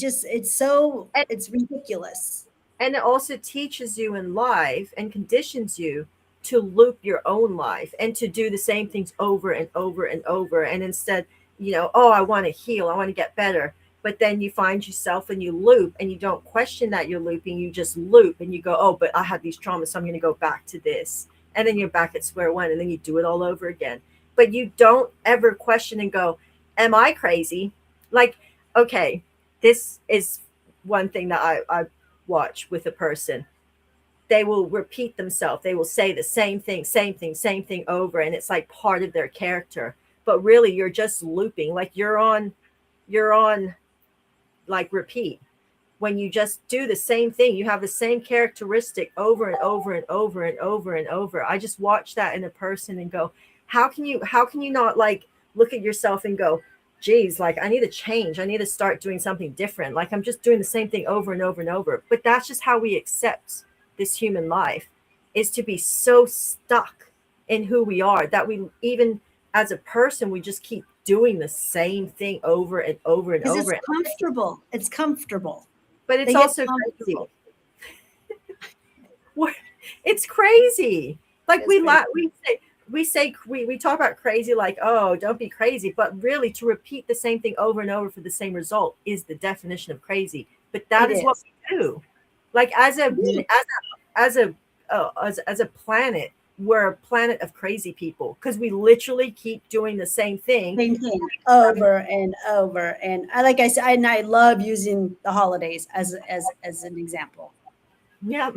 It's ridiculous. and it also teaches you in life and conditions you to loop your own life and to do the same things over and over and over. And instead, oh, I want to heal, I want to get better. But then you find yourself and you loop, and you don't question that you're looping. You just loop and you go, oh, but I had these traumas, so I'm going to go back to this. And then you're back at square one, and then you do it all over again. But you don't ever question and go, am I crazy? Like, okay, this is one thing that I watch with a person. They will repeat themselves. They will say the same thing, same thing over. And it's like part of their character. But really you're just looping. Like you're on like repeat. When you just do the same thing, you have the same characteristic over and over and over and over and over. I just watch that in a person and go, how can you not like look at yourself and go, geez, like I need to change. I need to start doing something different. Like I'm just doing the same thing over and over and over. But that's just how we accept this human life, is to be so stuck in who we are that we, even as a person, we just keep doing the same thing over and over and Because over. it's comfortable. It's comfortable. But They it's get also crazy. comfortable. It's crazy. Like It's we crazy. we talk about crazy, like, oh, don't be crazy. But really, to repeat the same thing over and over for the same result is the definition of crazy. But that It is what is. we do. Like as a planet, we're a planet of crazy people because we literally keep doing the same thing. Same thing over and over. And like I said, and I love using the holidays as an example. Yeah,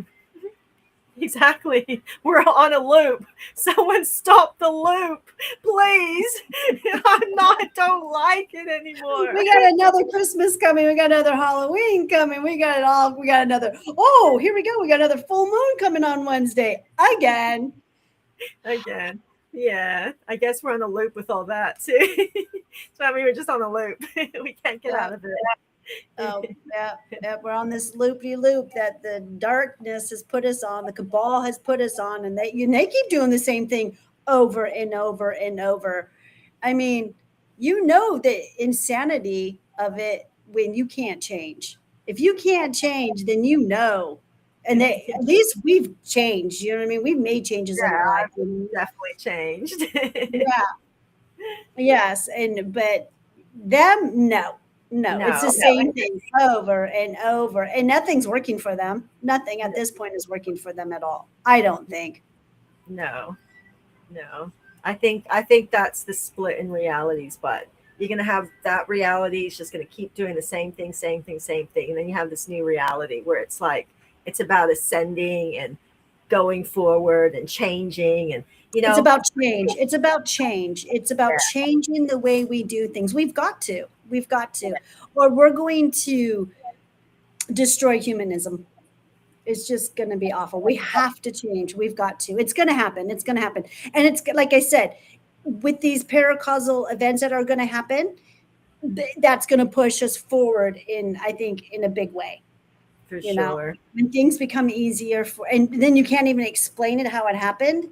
exactly. We're on a loop. Someone stop the loop, please. Don't like it anymore. We got another Christmas coming. We got another Halloween coming. We got it all. We got another. Oh, here we go. We got another full moon coming on Wednesday again. Again. Yeah, I guess we're on a loop with all that too. So I mean, we're just on a loop. We can't get out of it. Oh, yeah, we're on this loopy loop that the darkness has put us on, the cabal has put us on, and they keep doing the same thing over and over and over. I mean, the insanity of it when you can't change. If you can't change, then and at least we've changed. You know what I mean? We've made changes in our Yeah, life. definitely changed. Yeah, yes, but them, no, it's the No, same thing over and over, and nothing's working for them. Nothing at this point is working for them at all. I don't think. no, no. I think that's the split in realities, but you're gonna have that reality is just gonna keep doing the same thing, same thing, same thing. And then you have this new reality where it's like it's about ascending and going forward and changing and It's about change. It's about change. It's about changing the way we do things. We've got to. We've got to, or we're going to destroy humanism. It's just going to be awful. We have to change. We've got to. It's going to happen. It's going to happen. And it's like I said, with these paracausal events that are going to happen, that's going to push us forward I think, in a big way. for You know, sure. when things become easier and then you can't even explain it how it happened,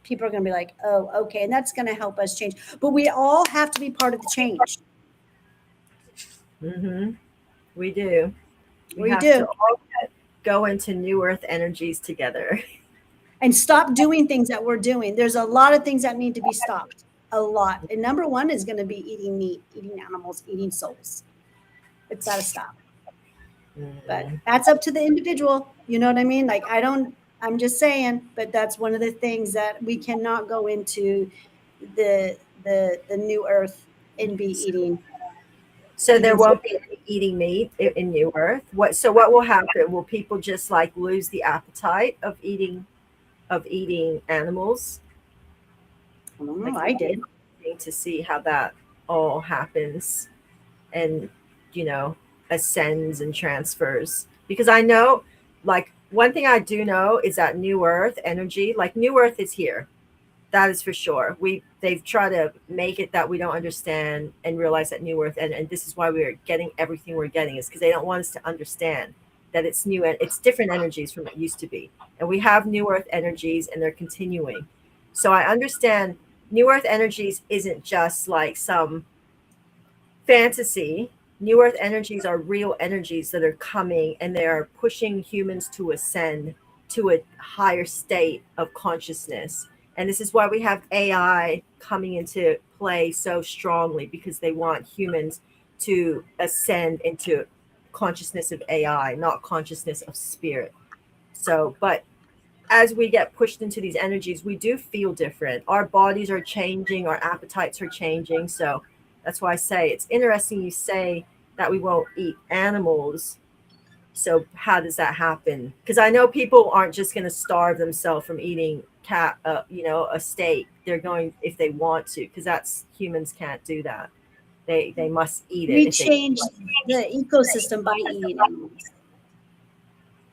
people are going to be like, oh, okay. And that's going to help us change. But we all have to be part of the change. Mm-hmm. We do. We have do. to all go into new earth energies together. And stop doing things that we're doing. There's a lot of things that need to be stopped. A lot. And number one is going to be eating meat, eating animals, eating souls. It's got to stop. But that's up to the individual. You know what I mean? Like, I'm just saying, but that's one of the things that we cannot go into the new earth and be eating. So there won't be any eating meat in New Earth. What will happen? Will people just like lose the appetite of eating animals? I don't know. Like, I did. to see how that all happens and ascends and transfers, because I know, like, one thing I do know is that New Earth energy, like New Earth is here. That is for sure. They've tried to make it that we don't understand and realize that New Earth, and this is why we're getting everything we're getting, is because they don't want us to understand that it's new and it's different energies from what it used to be. And we have new earth energies and they're continuing. So I understand new earth energies isn't just like some fantasy. New earth energies are real energies that are coming and they are pushing humans to ascend to a higher state of consciousness. And this is why we have AI coming into play so strongly, because they want humans to ascend into consciousness of AI, not consciousness of spirit. So, but as we get pushed into these energies, we do feel different. Our bodies are changing, our appetites are changing. So that's why I say it's interesting you say that we won't eat animals. So how does that happen? Because I know people aren't just going to starve themselves from eating a steak. They're going if they want to, because that's humans can't do that. They must eat it. We If they changed the ecosystem by eating animals.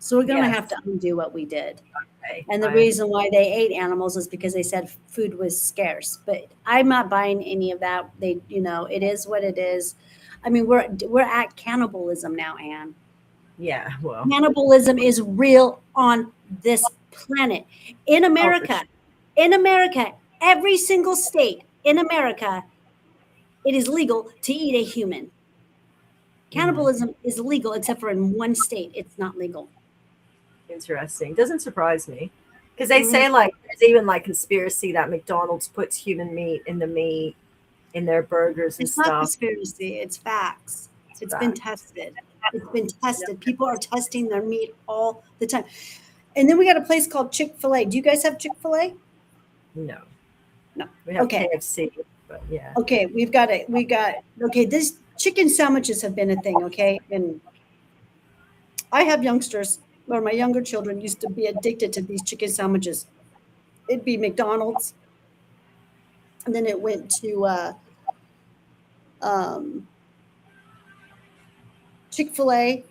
So we're going to Yes. have to undo what we did. Okay, And the reason why they ate animals is because they said food was scarce. But I'm not buying any of that. They, it is what it is. I mean, we're at cannibalism now, Anne. yeah, well, Cannibalism is real on this planet. In America, every single state in America, it is legal to eat a human. Cannibalism is legal except for in one state, it's not legal. interesting. Doesn't surprise me, because they say like there's even like conspiracy that McDonald's puts human meat in the meat in their burgers and It's not stuff. conspiracy, it's facts. It's facts. been tested. It's been tested. People are testing their meat all the time. And then we got a place called Chick-fil-A. Do you guys have Chick-fil-A? No, No. we have Okay. KFC, but yeah. Okay, this chicken sandwiches have been a thing, okay? And I have youngsters, or my younger children used to be addicted to these chicken sandwiches. It'd be McDonald's, and then it went to Chick-fil-A,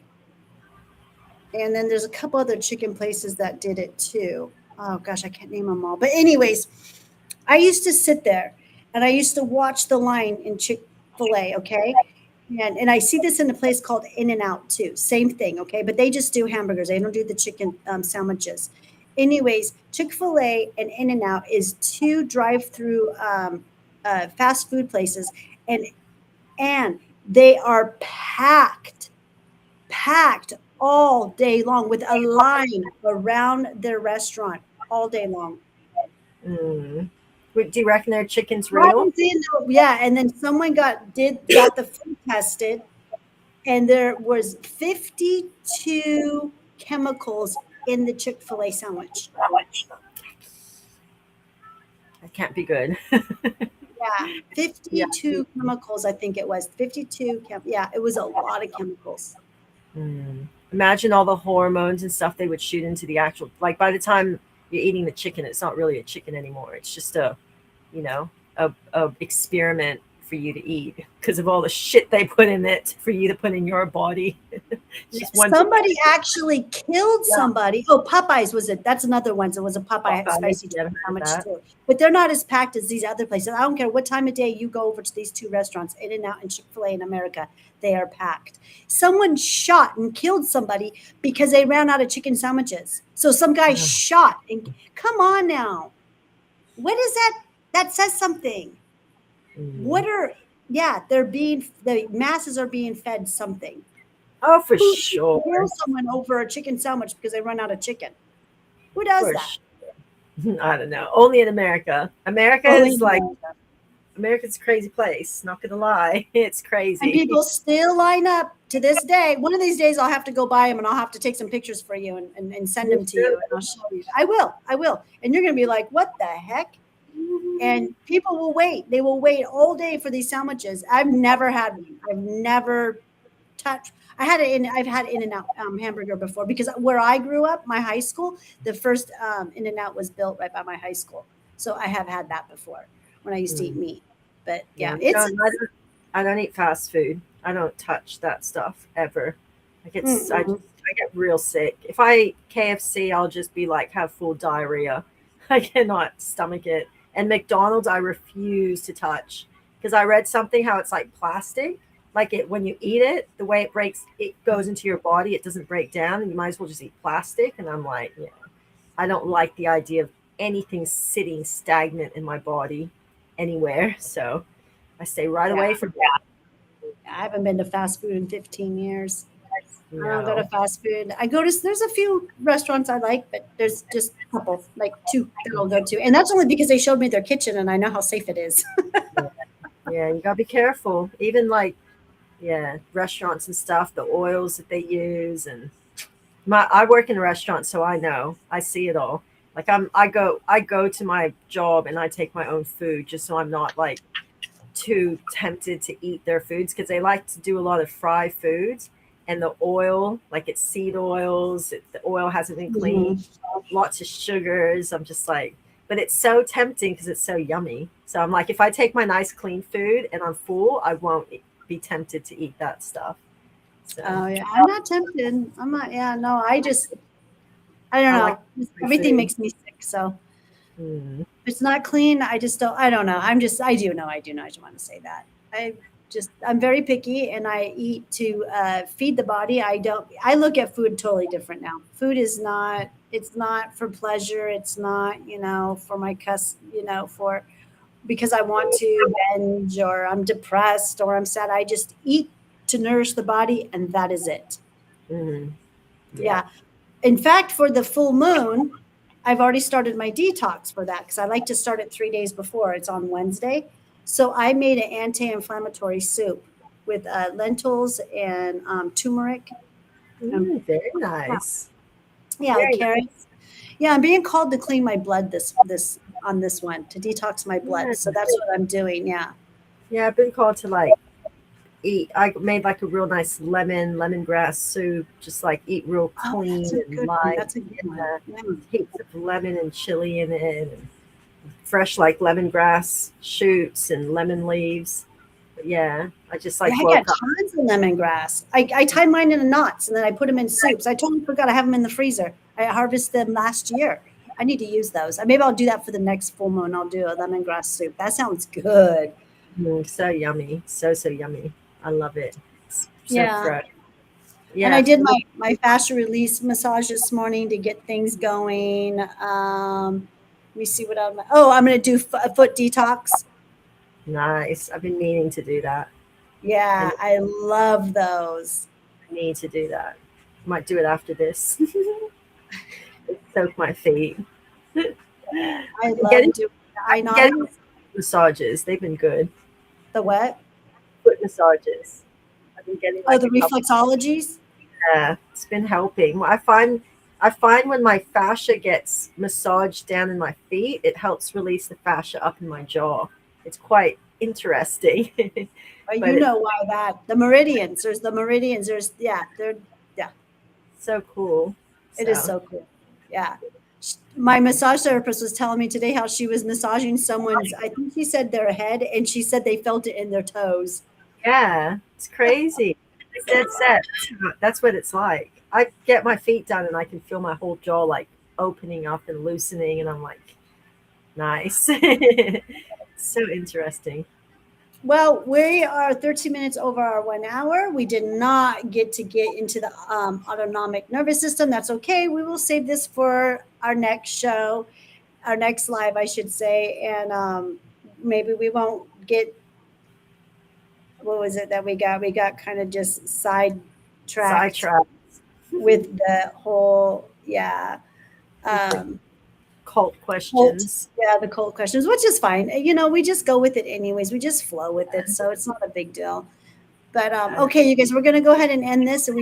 and then there's a couple other chicken places that did it too. Oh gosh, I can't name them all. But anyways, I used to sit there and I used to watch the line in Chick-fil-A, okay? And I see this in a place called In-N-Out too. Same thing, okay? But they just do hamburgers. They don't do the chicken sandwiches. Anyways, Chick-fil-A and In-N-Out is two drive-through fast food places, and they are packed all day long with a line around their restaurant all day long. Do you reckon their chicken's real? Yeah, and then someone got the food tested, and there was 52 chemicals in the Chick-fil-A sandwich. That can't be good. Yeah, 52 chemicals, I think it was. 52 yeah, it was a lot of chemicals. Imagine all the hormones and stuff they would shoot into the actual, like by the time you're eating the chicken, it's not really a chicken anymore. It's just a experiment for you to eat because of all the shit they put in it for you to put in your body. Somebody actually killed somebody. Oh, Popeyes was it? That's another one. So it was a Popeye spicy chicken sandwich too. But they're not as packed as these other places. I don't care what time of day you go over to these two restaurants, In-N-Out and Chick-fil-A in America, they are packed. Someone shot and killed somebody because they ran out of chicken sandwiches. So some guy shot and come on now. What is that? That says something. The masses are being fed something. Oh, for sure. Kill someone over a chicken sandwich because they run out of chicken. Who does that? Sure. I don't know. Only in America. America's a crazy place. Not gonna lie, it's crazy. And people still line up to this day. One of these days, I'll have to go buy them and I'll have to take some pictures for you and send them to you. And I'll show you. I will. And you're gonna be like, "What the heck?" And people will wait. They will wait all day for these sandwiches. I've never had one. I've never touched. I've had In-N-Out hamburger before because where I grew up, my high school, the first In-N-Out was built right by my high school. So I have had that before when I used to eat meat. But yeah, I don't eat fast food. I don't touch that stuff ever. I get real sick. If I eat KFC, I'll just be like have full diarrhea. I cannot stomach it. And McDonald's, I refuse to touch because I read something how it's like plastic. like it when you eat it, the way it goes into your body, it doesn't break down, and you might as well just eat plastic. And I'm like, yeah, I don't like the idea of anything sitting stagnant in my body anywhere. So I stay right Yeah. away from that. I haven't been to fast food in 15 years. I don't go to No. fast food. I go to there's a few restaurants I like, but there's just a couple, like two that I'll go to, and that's only because they showed me their kitchen and I know how safe it is. Yeah, you gotta be careful. Even like, yeah, restaurants and stuff, the oils that they use, and I work in a restaurant, so I know. I see it all. Like I go to my job and I take my own food just so I'm not like too tempted to eat their foods, because they like to do a lot of fry foods, and the oil, like it's seed oils, the oil hasn't been cleaned, lots of sugars. I'm just like, but it's so tempting because it's so yummy. So I'm like, if I take my nice clean food and I'm full, I won't be tempted to eat that stuff. So Oh yeah, I'm not tempted. I'm not. Yeah, no, I don't I know. like Everything food. makes me sick. So Mm. if it's not clean, I just don't. I don't know. I do know. I do know. I just want to say that. I'm very picky, and I eat to feed the body. I don't. I look at food totally different now. Food is not. It's not for pleasure. It's not. For my for because I want to binge or I'm depressed or I'm sad. I just eat to nourish the body, and that is it. Mm. Yeah. In fact, for the full moon, I've already started my detox for that because I like to start it 3 days before. It's on Wednesday. So I made an anti-inflammatory soup with lentils and turmeric. Very nice. Yeah, Very carrots. Yeah, I'm being called to clean my blood this on this one to detox my blood. nice. So that's what I'm doing. Yeah. Yeah, I've been called to like eat. I made like a real nice lemongrass soup, just like eat real Oh, clean that's a and good one. light. That's a good one. Yeah, Yeah. heaps of lemon and chili in it, and fresh like lemongrass shoots and lemon leaves. But yeah, I just Yeah, like I got woke up. tons of lemongrass. I tie mine into knots and then I put them in soups. I totally forgot I have them in the freezer. I harvested them last year. I need to use those. Maybe I'll do that for the next full moon. I'll do a lemongrass soup. That sounds good. So yummy, so yummy. I love it. It's so Yeah. fresh. And Yeah, I did my fascia release massage this morning to get things going. Let me see what I'm going to do a foot detox. nice. I've been meaning to do that. Yeah, I I love those. need to do that. Might do it after this. Soak my feet. I I'm love getting, doing the eye getting knots. massages. They've been good. The what? Foot massages. I've been getting Oh, like the a couple. reflexologies. Yeah, it's been helping. I find when my fascia gets massaged down in my feet, it helps release the fascia up in my jaw. It's quite interesting. But But you it's know why that the meridians. There's the meridians. Yeah. so cool. It is So so cool. Yeah. My massage therapist was telling me today how she was massaging someone's. I think she said their head, and she said they felt it in their toes. yeah, it's crazy. It's dead set. That's what it's like. I get my feet done and I can feel my whole jaw like opening up and loosening, and I'm like, nice. So interesting. Well, we are 13 minutes over our 1 hour. We did not get into the autonomic nervous system. That's okay. We will save this for our next show, our next live, I should say. And maybe we won't get, what was it that we got? We got kind of just sidetracked Sidetrack. with the whole, yeah. Cult questions. Yeah, the cold questions, which is fine. We just go with it anyways. We just flow with it. So it's not a big deal. But okay, you guys, we're going to go ahead and end this. And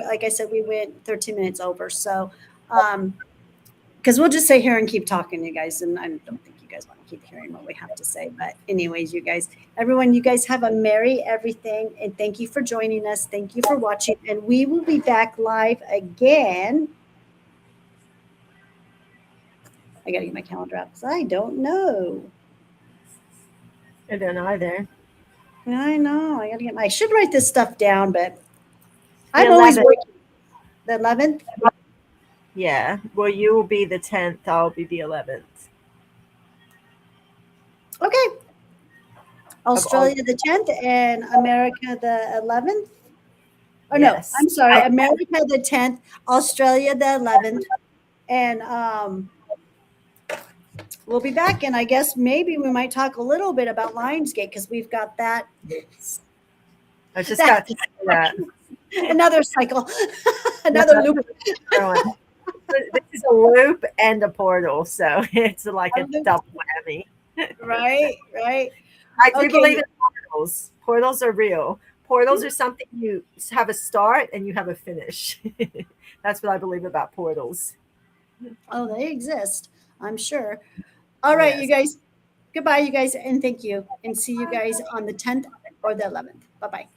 like I said, we went 13 minutes over. So, because we'll just sit here and keep talking, you guys. And I don't think you guys want to keep hearing what we have to say. But anyways, you guys, everyone, you guys have a merry everything. And thank you for joining us. Thank you for watching. And we will be back live again. I got to get my calendar out because I don't know. I don't know either. I know. I got to get I should write this stuff down, but The I'm always 11th. working. The 11th? Yeah. Well, you will be the 10th. I'll be the 11th. Okay. Australia the 10th and America the 11th. Oh Yes. no, I'm sorry, America the 10th, Australia the 11th, and we'll be back. And I guess maybe we might talk a little bit about Lionsgate because we've got that Yes. I just got to say that. another cycle, another loop. This is a loop and a portal, so it's like a double whammy. Right, right. I do Okay. believe in portals. Portals are real. Portals are something you have a start and you have a finish. That's what I believe about portals. Oh, they exist, I'm sure. All right, Yes. you guys. Goodbye, you guys, and thank you. And see you guys on the 10th or the 11th. Bye bye.